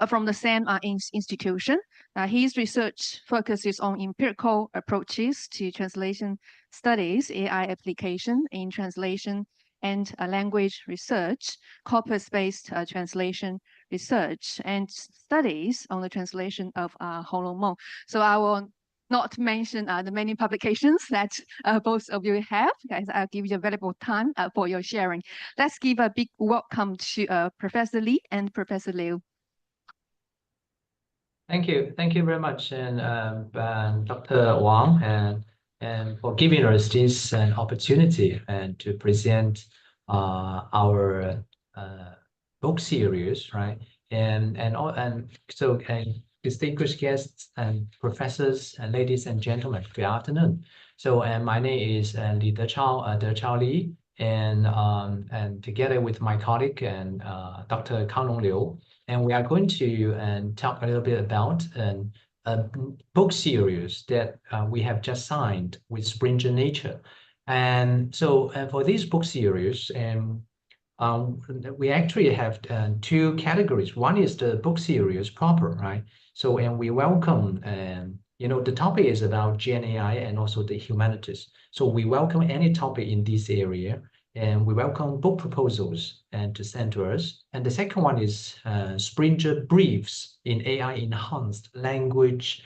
from the same institution. His research focuses on empirical approaches to translation studies, AI application in translation and language research, corpus-based translation research, and studies on the translation of Hong. So I will not mention the many publications that both of you have, guys. I'll give you valuable time for your sharing. Let's give a big welcome to Professor Lee and Professor Liu. Thank you very much, and Dr. Wang, and for giving us this opportunity and to present our book series, right? And so distinguished guests and professors and ladies and gentlemen, good afternoon. So my name is Li Dechao Li, and together with my colleague and Dr. Kanglong Liu. And we are going to talk a little bit about a book series that we have just signed with Springer Nature. And so for this book series, we actually have two categories. One is the book series proper, right? So, and we welcome, the topic is about Gen AI and also the humanities. So we welcome any topic in this area. And we welcome book proposals and to send to us. And the second one is Springer Briefs in AI enhanced language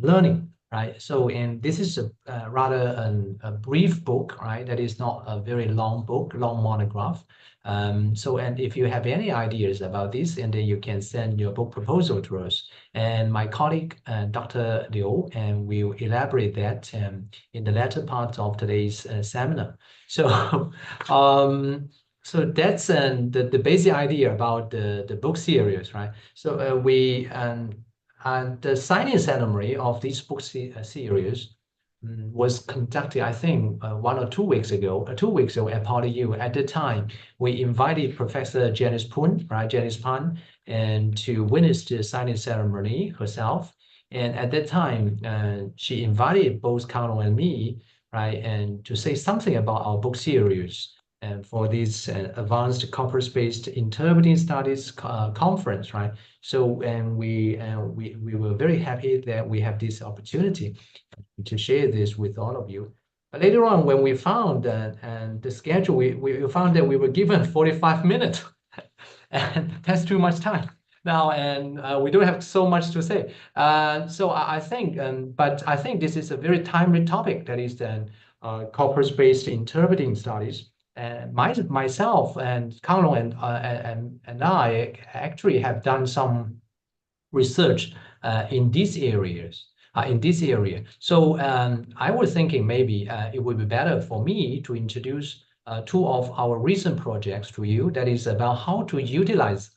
learning, right? So, and this is rather a brief book, right? That is not a very long book, long monograph. So, and if you have any ideas about this, and then you can send your book proposal to us. And my colleague, Dr. Liu, and we will elaborate that in the latter part of today's seminar. So, so that's the basic idea about the book series, right? So we and the signing ceremony of this book series was conducted, I think, 1 or 2 weeks ago. 2 weeks ago at PolyU. At the time, we invited Professor Janice Poon, right, Janice Pan, and to witness the signing ceremony herself. And at that time, she invited both Carlo and me, right, and to say something about our book series and for this advanced corpus-based interpreting studies conference, right? So, and we were very happy that we have this opportunity to share this with all of you. But later on, when we found that and the schedule, we found that we were given 45 minutes, and that's too much time now, and we don't have so much to say. So I think, but I think this is a very timely topic, that is the corpus-based interpreting studies. And myself and Kanglong and I actually have done some research in these areas. In this area. So I was thinking maybe it would be better for me to introduce two of our recent projects to you. That is about how to utilize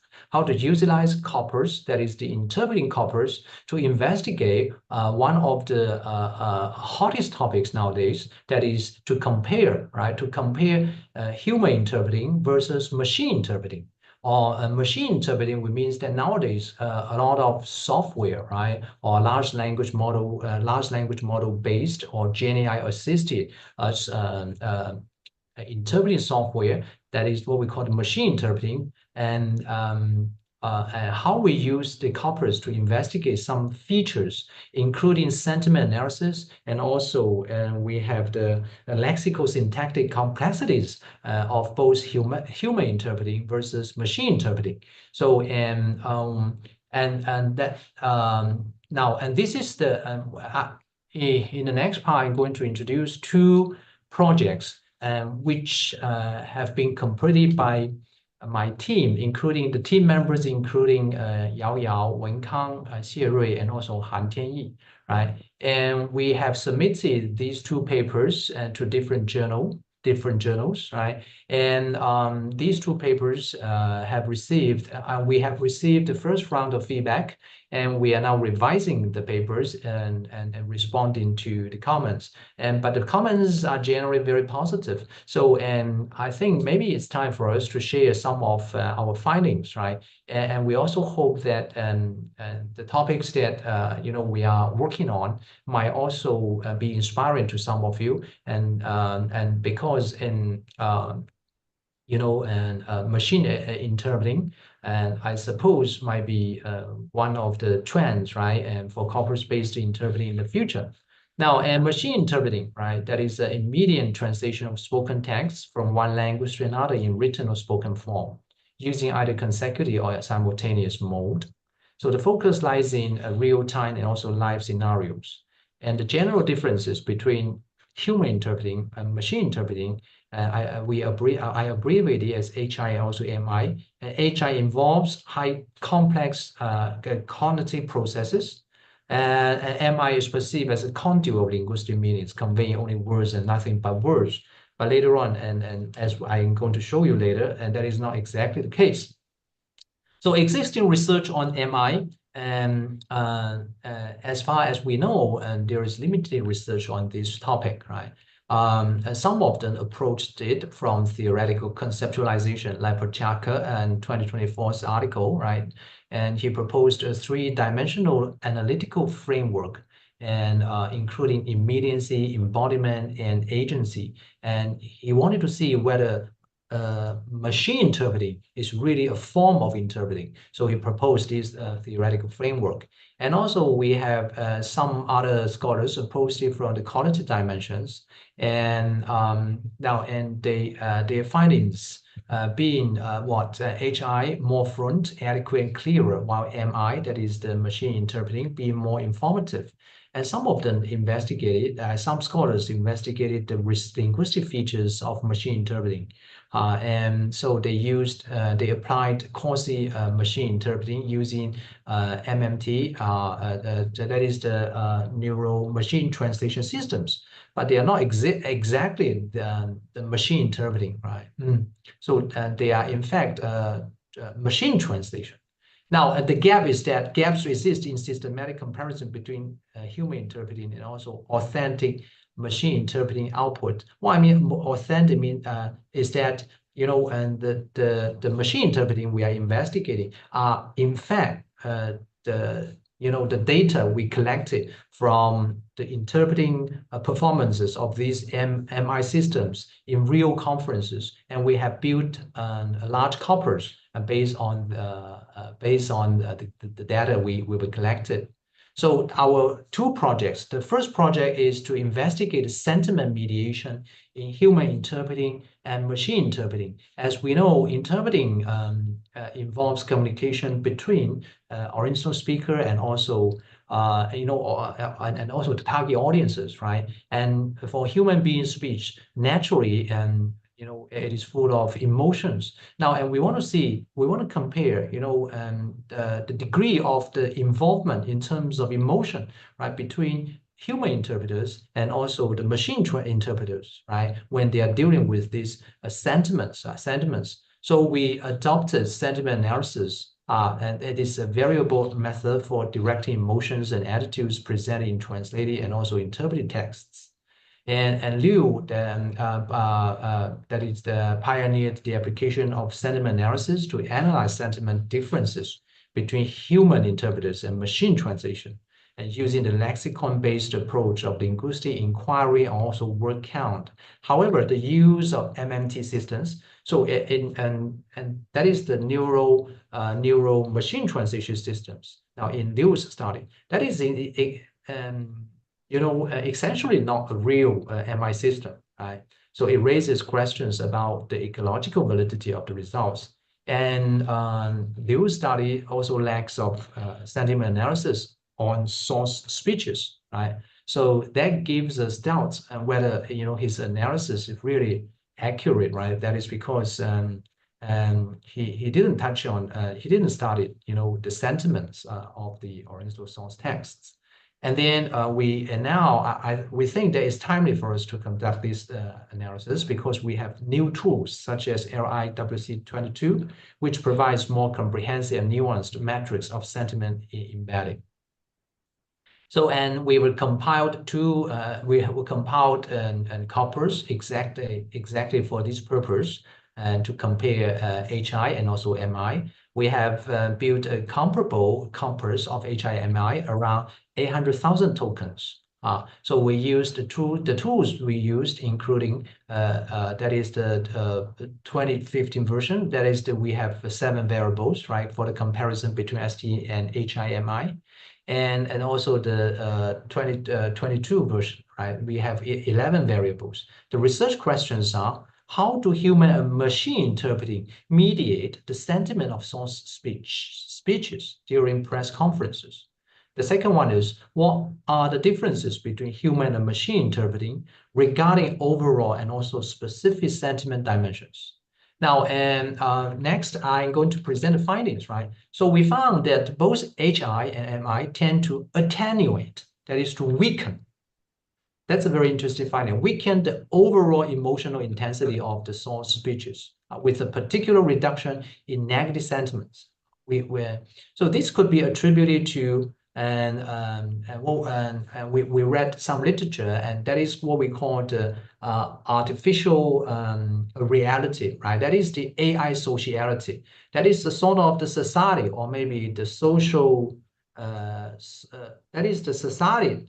corpus, that is the interpreting corpus, to investigate one of the hottest topics nowadays, that is to compare, right? To compare human interpreting versus machine interpreting. Or machine interpreting, which means that nowadays a lot of software, right, or large language model based or Gen AI assisted interpreting software, that is what we call the machine interpreting. And how we use the corpus to investigate some features, including sentiment analysis, and also we have the lexicosyntactic complexities of both human interpreting versus machine interpreting. So and this is the in the next part, I'm going to introduce two projects which have been completed by my team, including the team members, including Yao Yao, Wen Kang, Xie Rui, and also Han Tianyi, right? And we have submitted these two papers to different journals, right? And these two papers we have received the first round of feedback, and we are now revising the papers and responding to the comments. But the comments are generally very positive. So, and I think maybe it's time for us to share some of our findings, right? And we also hope that the topics that we are working on might also be inspiring to some of you. And because in machine interpreting, and I suppose might be one of the trends, right? And for corpus-based interpreting in the future. Now, and machine interpreting, right? That is an immediate translation of spoken text from one language to another in written or spoken form, using either consecutive or simultaneous mode. So the focus lies in real-time and also live scenarios. And the general differences between human interpreting and machine interpreting, I abbreviate it as HI and also MI. HI involves high complex cognitive processes, and MI is perceived as a conduit of linguistic meanings, conveying only words and nothing but words. But later on, and as I'm going to show you later, and that is not exactly the case. So existing research on MI, and as far as we know, and there is limited research on this topic, right? And some of them approached it from theoretical conceptualization, like Prochaska and 2024's article, right? And he proposed a three-dimensional analytical framework, and including immediacy, embodiment, and agency. And he wanted to see whether machine interpreting is really a form of interpreting. So he proposed this theoretical framework. And also we have some other scholars opposed it from the cognitive dimensions. And their findings being HI more front, adequate, and clearer, while MI, that is the machine interpreting, being more informative. And some of them investigated, some scholars investigated the linguistic features of machine interpreting. And so they applied quasi machine interpreting using MMT, that is the neural machine translation systems, but they are not exactly the machine interpreting, right? So they are in fact machine translation. Now, the gap is that gaps exist in systematic comparison between human interpreting and also authentic machine interpreting output. What I mean authentic is that, and the machine interpreting we are investigating are in fact the data we collected from the interpreting performances of these MI systems in real conferences, and we have built a large corpus based on the data we collected. So our two projects, the first project is to investigate sentiment mediation in human interpreting and machine interpreting. As we know, interpreting involves communication between original speaker and also and also the target audiences, right? And for human being speech, naturally, and it is full of emotions. Now, and we want to compare, the degree of the involvement in terms of emotion, right, between human interpreters and also the machine interpreters, right, when they are dealing with these sentiments. So we adopted sentiment analysis, and it is a variable method for directing emotions and attitudes presented in translated and also interpreted texts. And Liu then that is pioneered the application of sentiment analysis to analyze sentiment differences between human interpreters and machine translation, and using the lexicon-based approach of linguistic inquiry and also word count. However, the use of MMT systems, So and that is the neural machine transition systems. Now in Liu's study, that is essentially not a real MI system, right? So it raises questions about the ecological validity of the results. And Liu's study also lacks of sentiment analysis on source speeches, right? So that gives us doubts on whether his analysis is really accurate, right? That is because he didn't touch on he didn't study the sentiments of the original source texts. And then we think that it's timely for us to conduct this analysis because we have new tools such as LIWC22, which provides more comprehensive and nuanced metrics of sentiment embedding. So, and we will compiled and corpus exactly for this purpose and to compare HI and also MI. We have built a comparable corpus of HI and MI around 800,000 tokens. So we used the tools we used, including that is the 2015 version. That is we have 7 variables, right, for the comparison between ST and HI-MI. And also the 2022 version, right? We have 11 variables. The research questions are, how do human and machine interpreting mediate the sentiment of source speeches during press conferences? The second one is, what are the differences between human and machine interpreting regarding overall and also specific sentiment dimensions? Now, and next, I'm going to present the findings, right? So we found that both HI and MI tend to attenuate, that is to weaken. That's a very interesting finding. Weaken the overall emotional intensity of the source speeches with a particular reduction in negative sentiments. So this could be attributed to and we read some literature, and that is what we call the artificial reality, right? That is the AI sociality. That is the sort of the society, or maybe the social. That is the society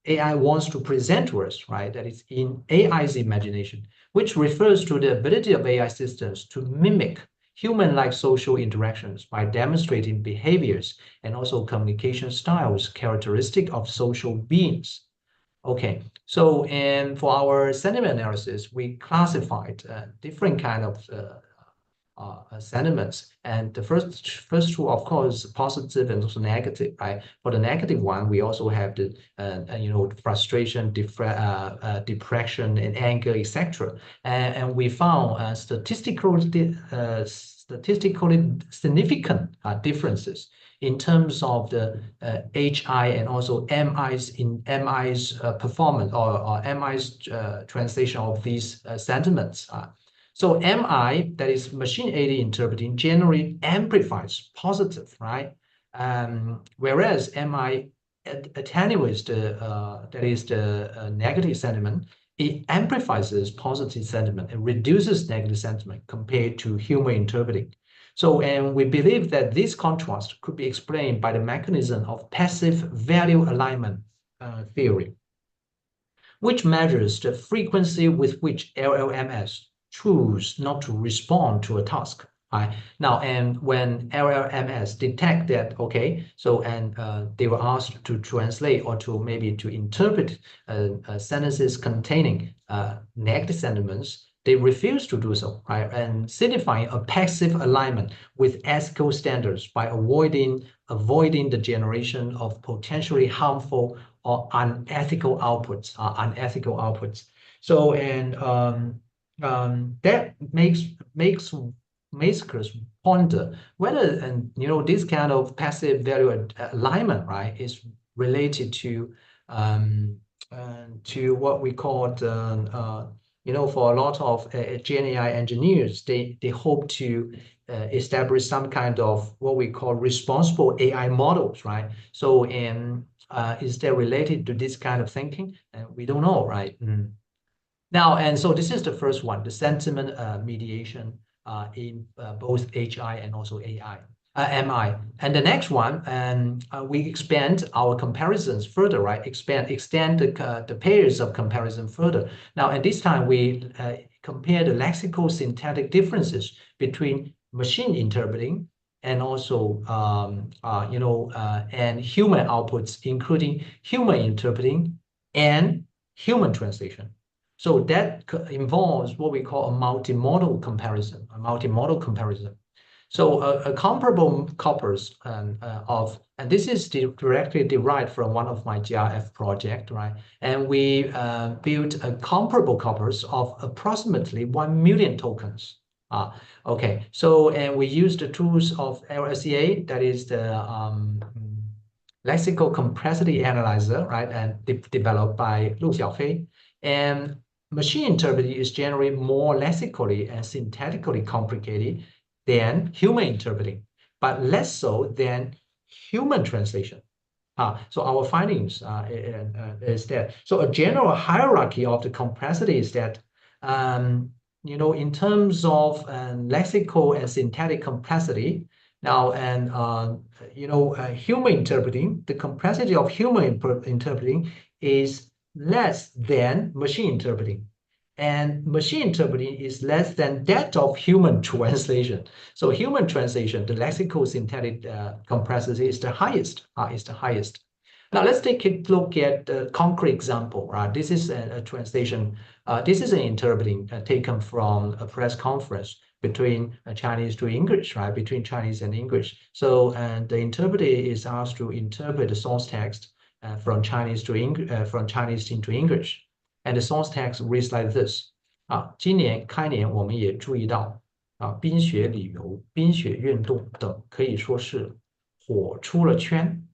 AI wants to present to us, right? That is in AI's imagination, which refers to the ability of AI systems to mimic human-like social interactions by demonstrating behaviors and also communication styles characteristic of social beings. Okay, so and for our sentiment analysis, we classified different kind of sentiments, and the first two, of course, positive and also negative, right? For the negative one, we also have the frustration, depression, and anger, etc. And we found statistically significant differences in terms of the HI and also MI's performance or MI's translation of these sentiments. So MI, that is machine-aided interpreting, generally amplifies positive, right? Whereas MI attenuates that is the negative sentiment. It amplifies this positive sentiment and reduces negative sentiment compared to human interpreting. So, and we believe that this contrast could be explained by the mechanism of passive value alignment theory, which measures the frequency with which LLMs choose not to respond to a task. Right? Now, and when LLMs detect that, okay, so and they were asked to translate or to maybe to interpret sentences containing negative sentiments, they refuse to do so, right? And signifying a passive alignment with ethical standards by avoiding the generation of potentially harmful or unethical outputs. So, and that makes us ponder whether this kind of passive value alignment, right, is related to what we call for a lot of Gen AI engineers, they hope to establish some kind of what we call responsible AI models, right? So, is that related to this kind of thinking? We don't know, right? Now, and so this is the first one, the sentiment mediation in both HI and also AI. MI. And the next one, we expand our comparisons further, right? Extend the pairs of comparison further. Now, at this time, we compare the lexical-syntactic differences between machine interpreting and also and human outputs, including human interpreting and human translation. So that involves what we call a multimodal comparison, So a comparable corpus and this is directly derived from one of my GRF project, right? And we built a comparable corpus of approximately 1 million tokens. Okay, so and we use the tools of LSEA, that is the lexical complexity analyzer, right? And developed by Lu Xiaofei. And machine interpreting is generally more lexically and syntactically complicated than human interpreting, but less so than human translation. So our findings is that, so a general hierarchy of the complexity is that, in terms of lexical and syntactic complexity, now, and human interpreting, the complexity of human interpreting is less than machine interpreting. And machine interpreting is less than that of human translation. So human translation, the lexical syntactic complexity is the highest. Now let's take a look at the concrete example. Right, this is a translation. This is an interpreting taken from a press conference between Chinese to English, right? Between Chinese and English. So and the interpreter is asked to interpret the source text from Chinese to from Chinese into English. And the source text reads like this. 今年开年我们也注意到冰雪旅游、冰雪运动等可以说是火出了圈。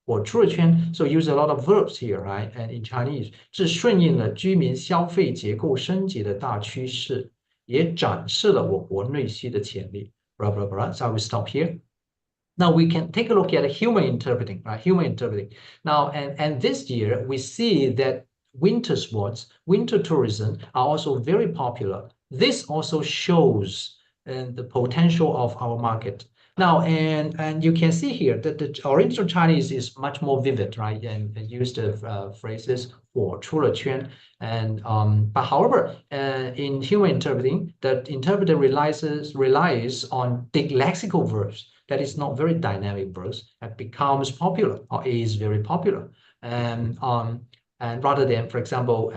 火出了圈 so use a lot of verbs here, right? And in Chinese 是顺应了居民消费结构升级的大趋势，也展示了我国内需的潜力。Blah blah blah. So I will stop here. Now we can take a look at human interpreting, right? Human interpreting. Now, and this year we see that winter sports, winter tourism are also very popular. This also shows the potential of our market. Now, and you can see here that the original Chinese is much more vivid, right? And use the phrases 火出了圈. And but however, in human interpreting, the interpreter relies on big lexical verbs. That is not very dynamic verbs. That becomes popular or is very popular. And rather than, for example,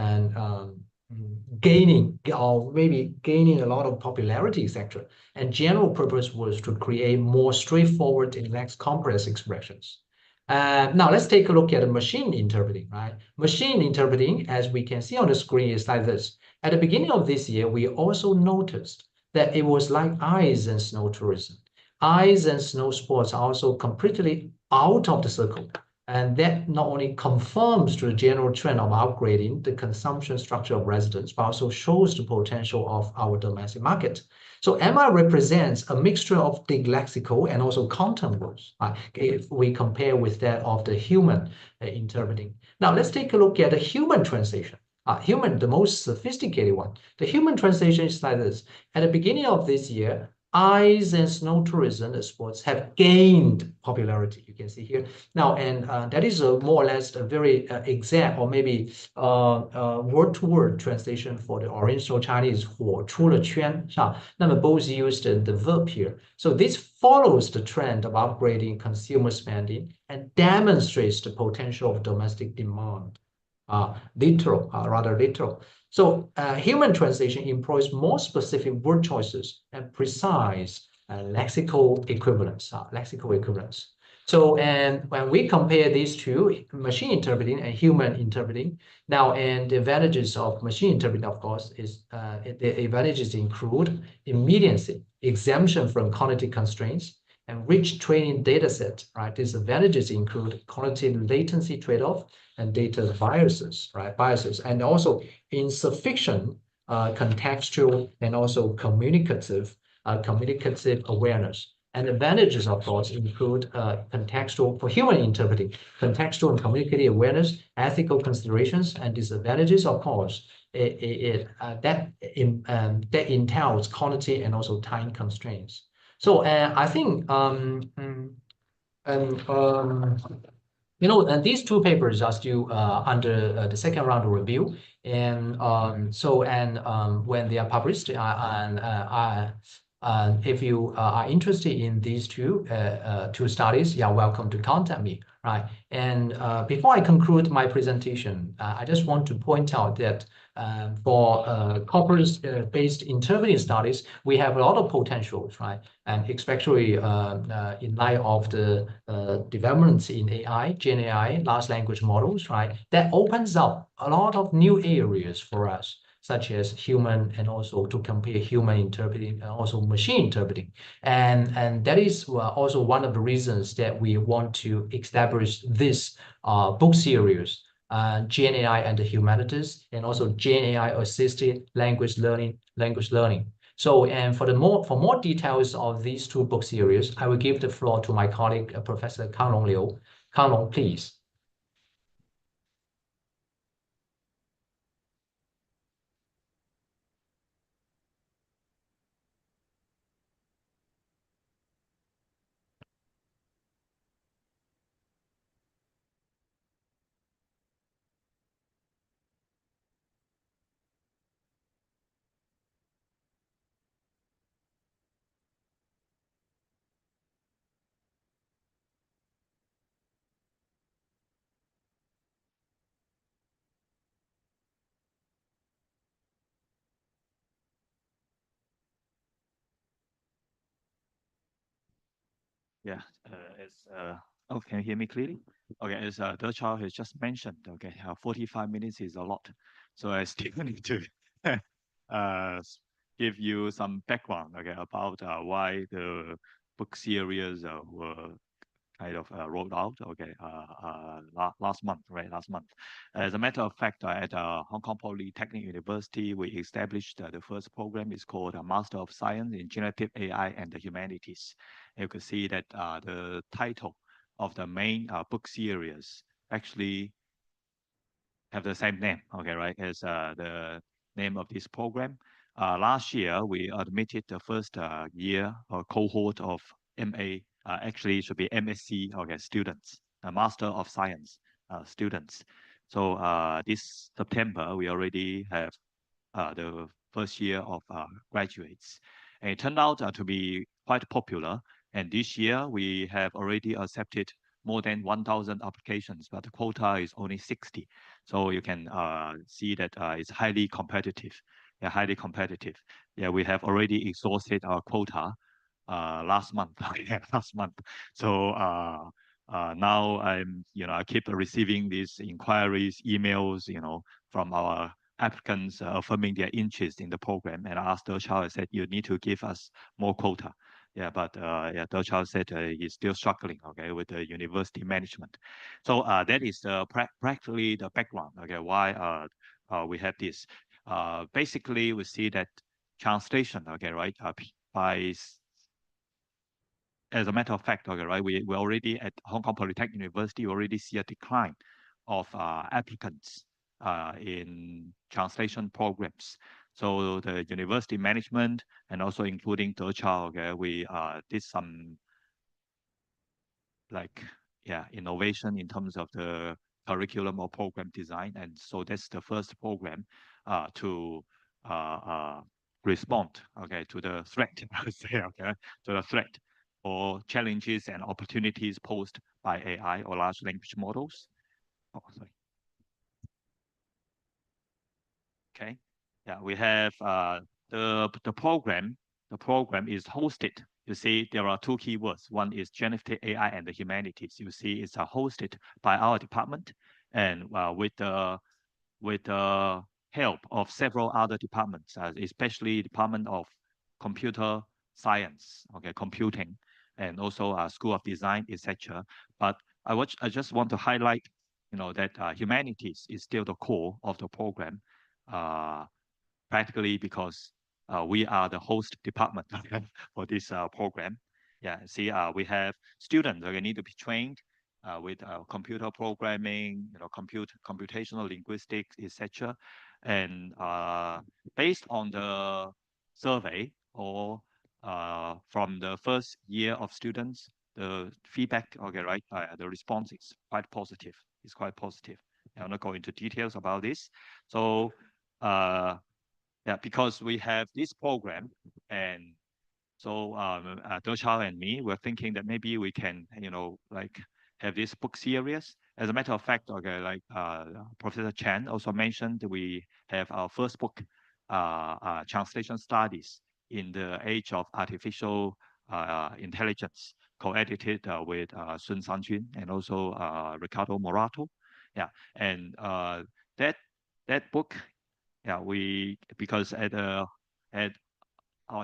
gaining or maybe gaining a lot of popularity, etc. And general purpose was to create more straightforward and less complex expressions. Now let's take a look at machine interpreting, right? Machine interpreting, as we can see on the screen, is like this. At the beginning of this year, we also noticed that it was like ice and snow tourism. Ice and snow sports are also completely out of the circle. And that not only confirms the general trend of upgrading the consumption structure of residents, but also shows the potential of our domestic market. So MI represents a mixture of the lexical and also content words, if we compare with that of the human interpreting. Now let's take a look at the human translation. The most sophisticated one. The human translation is like this. At the beginning of this year, ice and snow tourism sports have gained popularity. You can see here now, and that is more or less a very exact or maybe word-to-word translation for the original Chinese 火出了圈，是吧？那么 both used the verb here. So this follows the trend of upgrading consumer spending and demonstrates the potential of domestic demand. Rather literal. So human translation employs more specific word choices and precise lexical equivalence. So, and when we compare these two, machine interpreting and human interpreting, now, and the advantages of machine interpreting, of course, is the advantages include immediacy, exemption from cognitive constraints, and rich training data set, right? These advantages include cognitive latency trade-off and data biases, right? And also insufficient contextual and also communicative awareness. And advantages, of course, include contextual for human interpreting, contextual and communicative awareness, ethical considerations, and disadvantages, of course, that entails cognitive and also time constraints. So I think And these two papers are still under the second round of review, and when they are published, if you are interested in these two studies, you are welcome to contact me, right? And before I conclude my presentation, I just want to point out that for corpus-based interpreting studies, we have a lot of potentials, right? And especially in light of the developments in AI, Gen AI, large language models, right? That opens up a lot of new areas for us, such as human, and also to compare human interpreting and also machine interpreting. And that is also one of the reasons that we want to establish this book series, Gen AI and the Humanities, and also Gen AI assisted language learning. So, and for more details of these two book series, I will give the floor to my colleague, Professor Kanglong Liu. Kanglong, please. Yeah, oh, can you hear me clearly? Okay, as Deqiao has just mentioned, okay, 45 minutes is a lot. So I still need to give you some background, okay, about why the book series were kind of rolled out, okay, last month, right? Last month. As a matter of fact, at Hong Kong Polytechnic University, we established the first program is called Master of Science in Generative AI and the Humanities. You can see that the title of the main book series actually have the same name, okay, right, as the name of this program. Last year, we admitted the first year cohort of MA, actually it should be MSc, okay, students, Master of Science students. So this September, we already have the first year of graduates. And it turned out to be quite popular. And this year, we have already accepted more than 1,000 applications, but the quota is only 60. So you can see that it's highly competitive. Yeah, highly competitive. Yeah, we have already exhausted our quota last month. Last month. So now I keep receiving these inquiries, emails, from our applicants affirming their interest in the program. And I asked Deqiao, I said, you need to give us more quota. Yeah, but Deqiao said he's still struggling, okay, with the university management. So that is practically the background, okay, why we have this. Basically, we see that translation, okay, right, as a matter of fact, okay, right, we already at Hong Kong Polytechnic University already see a decline of applicants in translation programs. So the university management and also including Deqiao, okay, we did some innovation in terms of the curriculum or program design, and so that's the first program to respond, okay, to the threat. I would say, okay, to the threat or challenges and opportunities posed by AI or large language models. Oh, sorry. Okay. Yeah, we have the program. The program is hosted. You see, there are two keywords. One is generative AI and the humanities. You see, it's hosted by our department, and with the help of several other departments, especially Department of Computer Science, okay, computing, and also School of Design, etc. But I just want to highlight, that humanities is still the core of the program, practically because we are the host department for this program. Yeah, see, we have students that need to be trained with computer programming, computational linguistics, etc. And based on the survey or from the first year of students, the feedback, okay, right, the response is quite positive. It's quite positive. I'm not going into details about this. So, yeah, because we have this program, and so Dochao and me were thinking that maybe we can, like have this book series. As a matter of fact, okay, like Professor Chen also mentioned, we have our first book, translation studies in the age of artificial intelligence, co-edited with Sun Sanjun and also Ricardo Morato. Yeah, and that book, yeah, because at our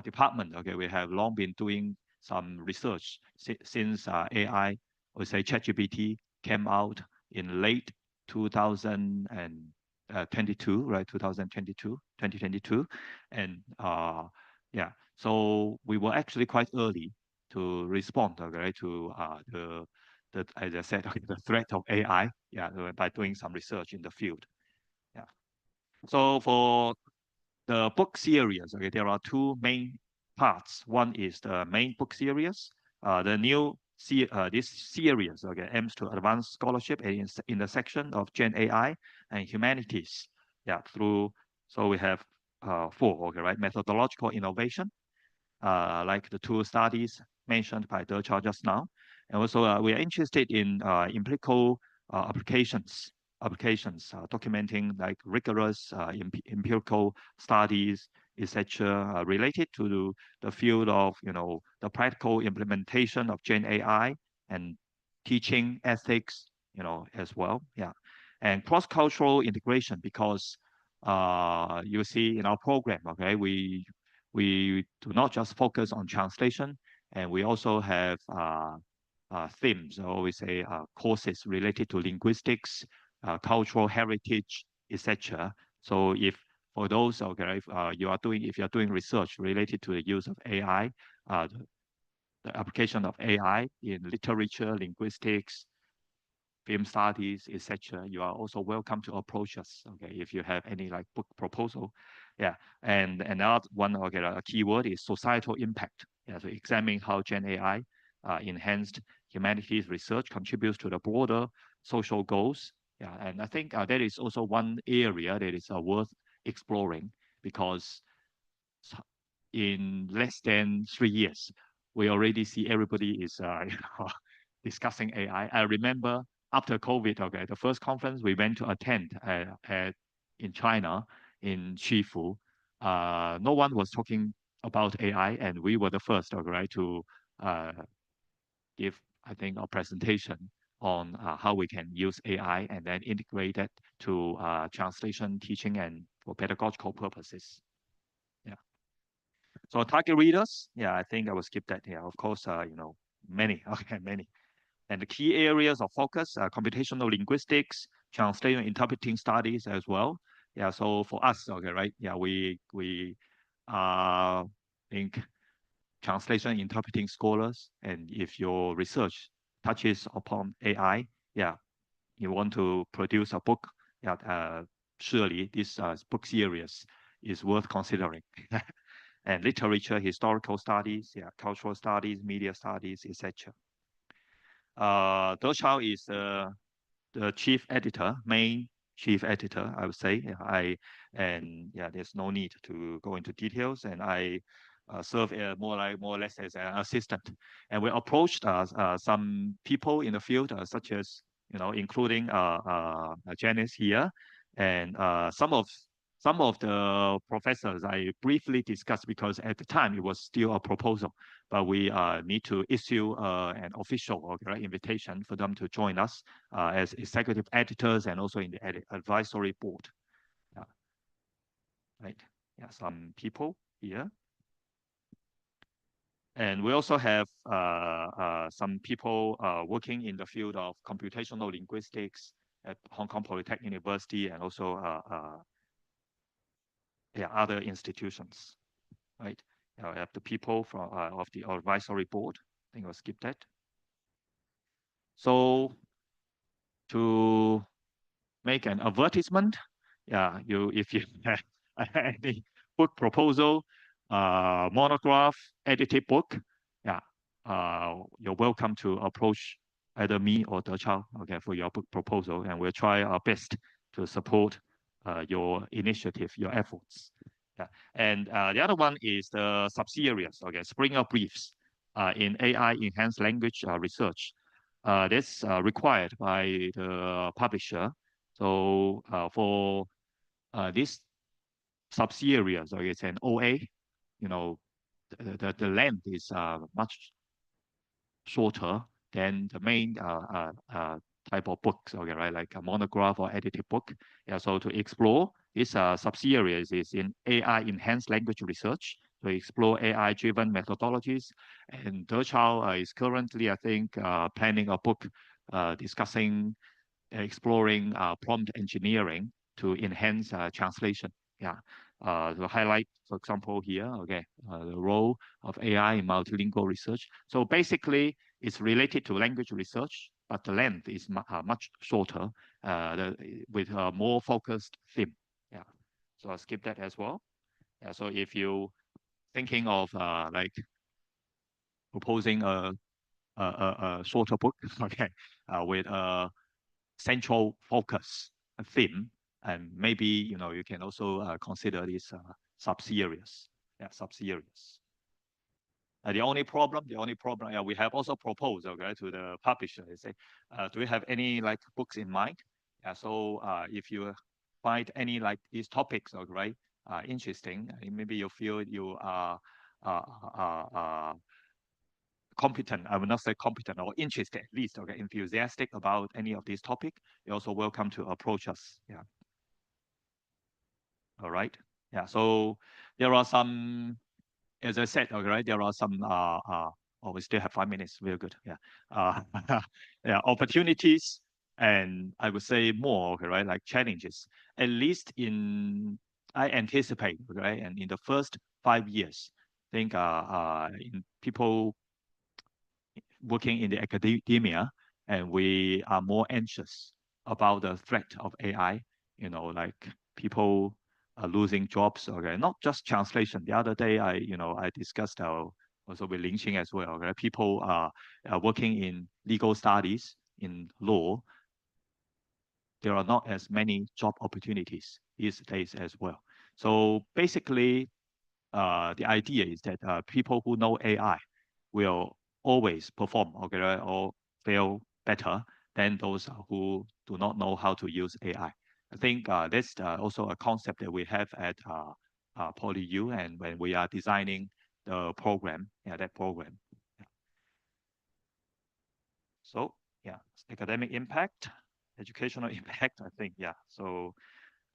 department, okay, we have long been doing some research since AI, or say ChatGPT, came out in late 2022, right? 2022, and yeah, so we were actually quite early to respond, okay, to as I said, okay, the threat of AI, yeah, by doing some research in the field. Yeah. So for the book series, okay, there are two main parts. One is the main book series. This series, okay, aims to advance scholarship in the section of Gen AI and humanities. Yeah, so we have 4, okay, right? Methodological innovation, like the 2 studies mentioned by Dochao just now. And also we are interested in empirical applications, documenting like rigorous empirical studies, etc., related to the field of, the practical implementation of Gen AI and teaching ethics, as well. Yeah, and cross-cultural integration, because you see in our program, okay, we do not just focus on translation, and we also have themes, or we say courses related to linguistics, cultural heritage, etc. So if for those, okay, if you're doing research related to the use of AI, the application of AI in literature, linguistics, film studies, etc., you are also welcome to approach us, okay, if you have any like book proposal. Yeah, and another one, okay, a keyword is societal impact. Yeah, so examining how Gen AI enhanced humanities research contributes to the broader social goals. Yeah, and I think that is also one area that is worth exploring, because in less than 3 years, we already see everybody is discussing AI. I remember after COVID, okay, the first conference we went to attend in China, in Shifu, no one was talking about AI, and we were the first, okay, right, to give, I think, a presentation on how we can use AI and then integrate it to translation, teaching, and for pedagogical purposes. Yeah. So target readers, yeah, I think I will skip that here. Of course, many, okay, many. And the key areas of focus are computational linguistics, translation interpreting studies as well. Yeah, so for us, okay, right? Yeah, we think translation interpreting scholars, and if your research touches upon AI, yeah, you want to produce a book, yeah, surely this book series is worth considering. And literature, historical studies, yeah, cultural studies, media studies, etc. Dochao is the chief editor, main chief editor, I would say. Yeah, there's no need to go into details, and I serve more or less as an assistant. And we approached some people in the field, such as, including Janice here, and some of the professors I briefly discussed, because at the time it was still a proposal, but we need to issue an official invitation for them to join us as executive editors and also in the advisory board. Yeah. Right. Yeah, some people here. And we also have some people working in the field of computational linguistics at Hong Kong Polytechnic University, and also other institutions, right? I have the people from of the advisory board. I think I'll skip that. So to make an advertisement, yeah, if you have any book proposal, monograph, edited book, yeah, you're welcome to approach either me or the child, okay, for your book proposal, and we'll try our best to support your initiative, your efforts. Yeah. And the other one is the subseries, okay, Springer Briefs in AI enhanced language research. That's required by the publisher. So for this subseries, okay, it's an OA, you know, the length is much shorter than the main type of books, okay, right? Like a monograph or edited book. Yeah, so to explore this subseries is in AI enhanced language research to explore AI-driven methodologies. And Deqiao is currently, I think, planning a book discussing exploring prompt engineering to enhance translation. Yeah, to highlight, for example, here, okay, the role of AI in multilingual research. So basically, it's related to language research, but the length is much shorter with a more focused theme. Yeah, so I'll skip that as well. Yeah, so if you thinking of like proposing a shorter book, okay, with a central focus theme, and maybe you can also consider this sub-series. Yeah, sub-series. The only problem, yeah, we have also proposed, okay, to the publisher. They say, do you have any like books in mind? Yeah, so if you find any like these topics, okay, right, interesting, maybe you feel you are competent, I will not say competent, or interested at least, okay, enthusiastic about any of these topics, you're also welcome to approach us. Yeah. All right. Yeah. So there are some, as I said, okay, right, there are some oh, we still have 5 minutes. Very good. Yeah. Yeah, opportunities, and I would say more, okay, right, like challenges. At least I anticipate, okay, and in the first 5 years, I think in people working in the academia, and we are more anxious about the threat of AI, like people are losing jobs, okay, not just translation. The other day, I discussed also with Ling Qing as well, okay, people are working in legal studies, in law. There are not as many job opportunities these days as well. So basically, the idea is that people who know AI will always perform, okay, right, or feel better than those who do not know how to use AI. I think that's also a concept that we have at PolyU, and when we are designing the program, yeah, that program. Yeah. So yeah, academic impact, educational impact, I think, yeah. So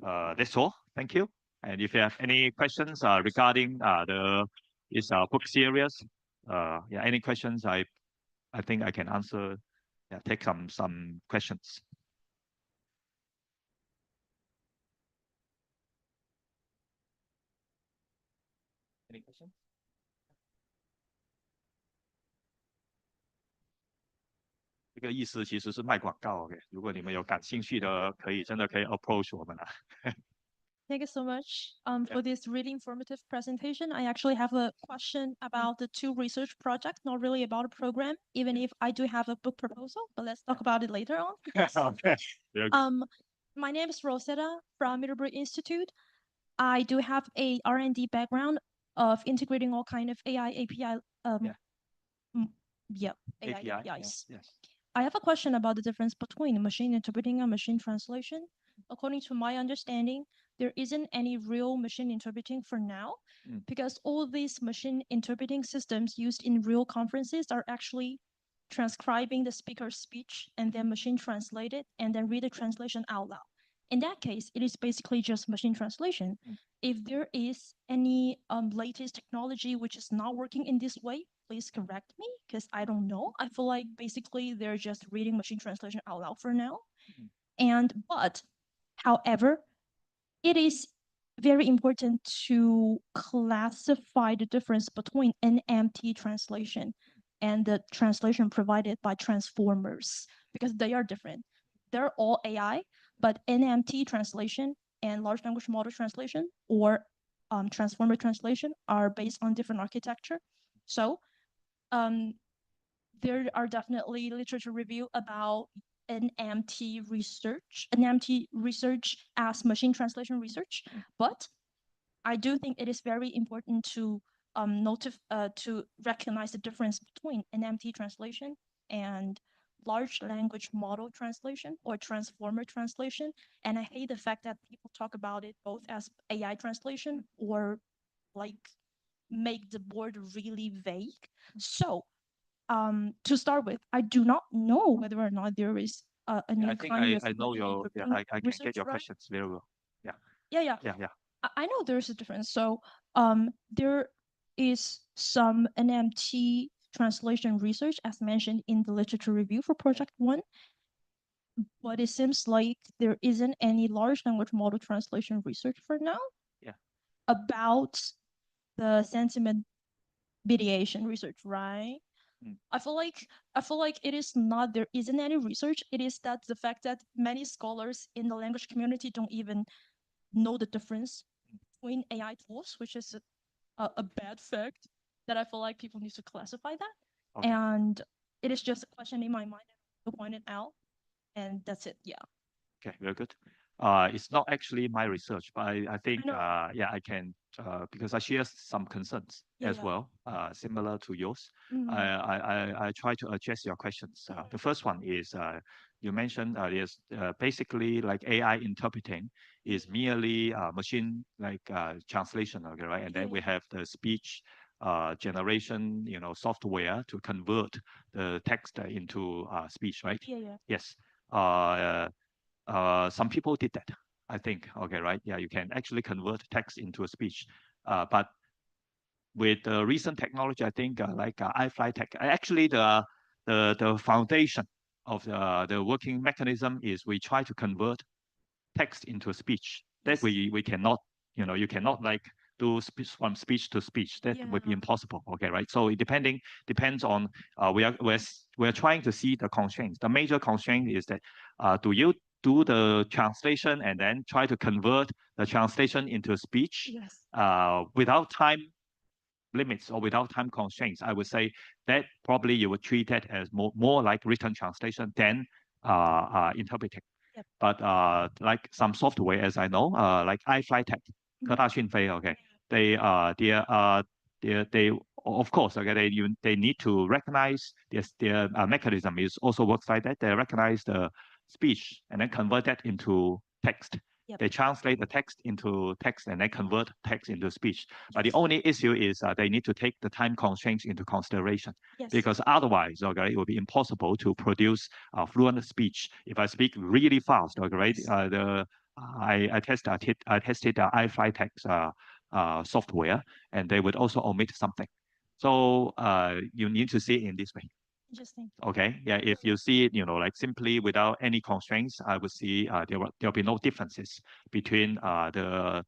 that's all. Thank you. And if you have any questions regarding this book series, yeah, any questions, I think I can answer. Yeah, take some questions. Any questions? 这个意思其实是卖广告 ，OK。如果你们有感兴趣的，真的可以 approach 我们啊。Thank you so much for this really informative presentation. I actually have a question about the 2 research projects, not really about a program, even if I do have a book proposal, but let's talk about it later on. Okay. My name is Rosetta from Middlebury Institute. I do have a R&D background of integrating all kind of AI API. AI APIs. Yes. I have a question about the difference between machine interpreting and machine translation. According to my understanding, there isn't any real machine interpreting for now, because all these machine interpreting systems used in real conferences are actually transcribing the speaker's speech and then machine translate it and then read the translation out loud. In that case, it is basically just machine translation. If there is any latest technology which is not working in this way, please correct me, because I don't know. I feel like basically they're just reading machine translation out loud for now. But however, it is very important to classify the difference between NMT translation and the translation provided by transformers, because they are different. They're all AI, but NMT translation and large language model translation or transformer translation are based on different architecture. So there are definitely literature review about NMT research as machine translation research, but I do think it is very important to to recognize the difference between NMT translation and large language model translation or transformer translation. And I hate the fact that people talk about it both as AI translation or like make the word really vague. So to start with, I do not know whether or not there is a new I think kind of I know machine your, interpreting I can research, get your right? questions very well. Yeah, Yeah. yeah. I know there's a difference. So there is some NMT translation research as mentioned in the literature review for project one, but it seems like there isn't any large language model translation research for now. Yeah. About the sentiment mediation research, right? I feel like it is not, there isn't any research. It is that the fact that many scholars in the language community don't even know the difference between AI tools, which is a bad fact that I feel like people need to classify that. Okay. And it is just a question in my mind to point it out. And that's it. Yeah. Okay, very good. It's not actually my research, but I think, know. yeah, I can, because I share some concerns Yeah, as yeah. well, similar to yours. Mhm. I try to address your questions. The first one is, you mentioned, yes, basically like AI interpreting is merely machine like translation, okay, right? And then we have the speech generation, software to convert the text into speech, right? Yeah. Yes. Some people did that, I think. Okay, right? Yeah, you can actually convert text into a speech. But with the recent technology, I think like iFly Tech, actually the foundation of the working mechanism is we try to convert text into a speech. That we cannot, you cannot like do speech from speech to speech. That would be impossible. Okay, right? So it depends on we're trying to see the constraints. The major constraint is that do you do the translation and then try to convert the translation into speech without time limits or without time constraints? I would say that probably you would treat that as more like written translation than interpreting. Yep. But like some software, as I know, like iFly Tech, 科大讯飞, okay, they of course, okay, they need to recognize their mechanism is also works like that. They recognize the speech and then convert that into text. Yep. They translate the text into text and then convert text into speech. But the only issue is they need to take the time constraints into consideration. Yes. Because otherwise, okay, it will be impossible to produce fluent speech. If I speak really fast, okay, right? Yes. I tested the iFly Text software, and they would also omit something. So you need to see it in this way. Interesting. Okay, yeah. If you see it, like simply without any constraints, I would see there'll be no differences between the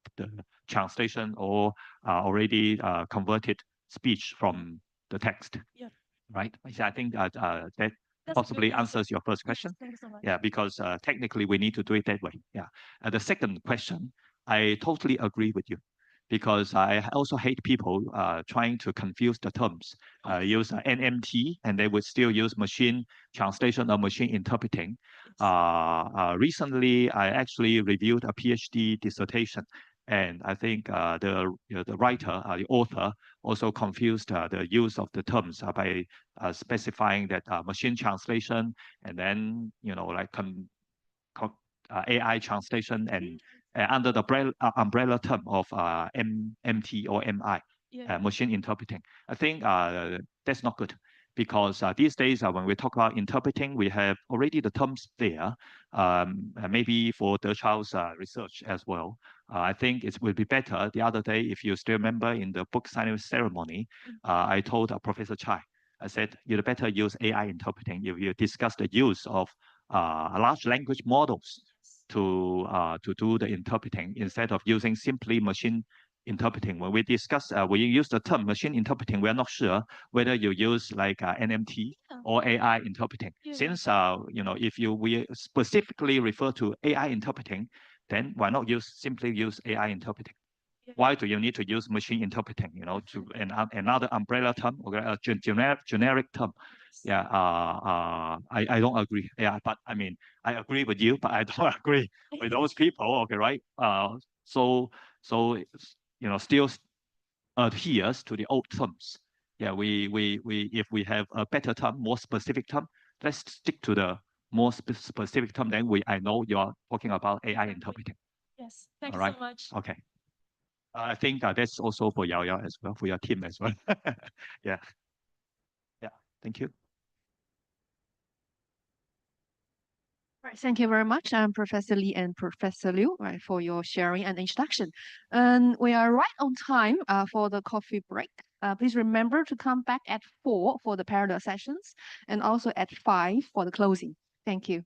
translation or already converted speech from the text. Yeah. Right. So I think that That's possibly answers your first Yes, question. thank you so much. Yeah, because technically we need to do it that way. Yeah. The second question, I totally agree with you, because I also hate people trying to confuse the terms, use NMT, and they would still use machine translation or machine interpreting. Recently, I actually reviewed a PhD dissertation, and I think the writer, the author, also confused the use of the terms by specifying that machine translation and then like AI translation and under the umbrella term of MT or MI, machine interpreting. I think that's not good, because these days when we talk about interpreting, we have already the terms there, maybe for the child's research as well. I think it would be better. The other day, if you still remember in the book signing ceremony, I told Professor Chai, I said, you'd better use AI interpreting if you discuss the use of large language models to do the interpreting instead of using simply machine interpreting. When we discuss, when you use the term machine interpreting, we are not sure whether you use like NMT or AI interpreting. Since if we specifically refer to AI interpreting, then why not simply use AI interpreting? Why do you need to use machine interpreting? To another umbrella term or a generic term? Yeah, I don't agree. Yeah, but I mean, I agree with you, but I don't agree with those people. Okay, right? So still adheres to the old terms. Yeah, we if we have a better term, more specific term, let's stick to the more specific term. Then I know you are talking about AI interpreting. Yes, thank All you right. so much. Okay. I think that's also for Yao Yao as well, for your team as well. Yeah. Yeah. Thank you. Right, thank you very much, Professor Lee and Professor Liu, right, for your sharing and introduction. And we are right on time for the coffee break. Please remember to come back at 4 for the parallel sessions and also at 5 for the closing. Thank you.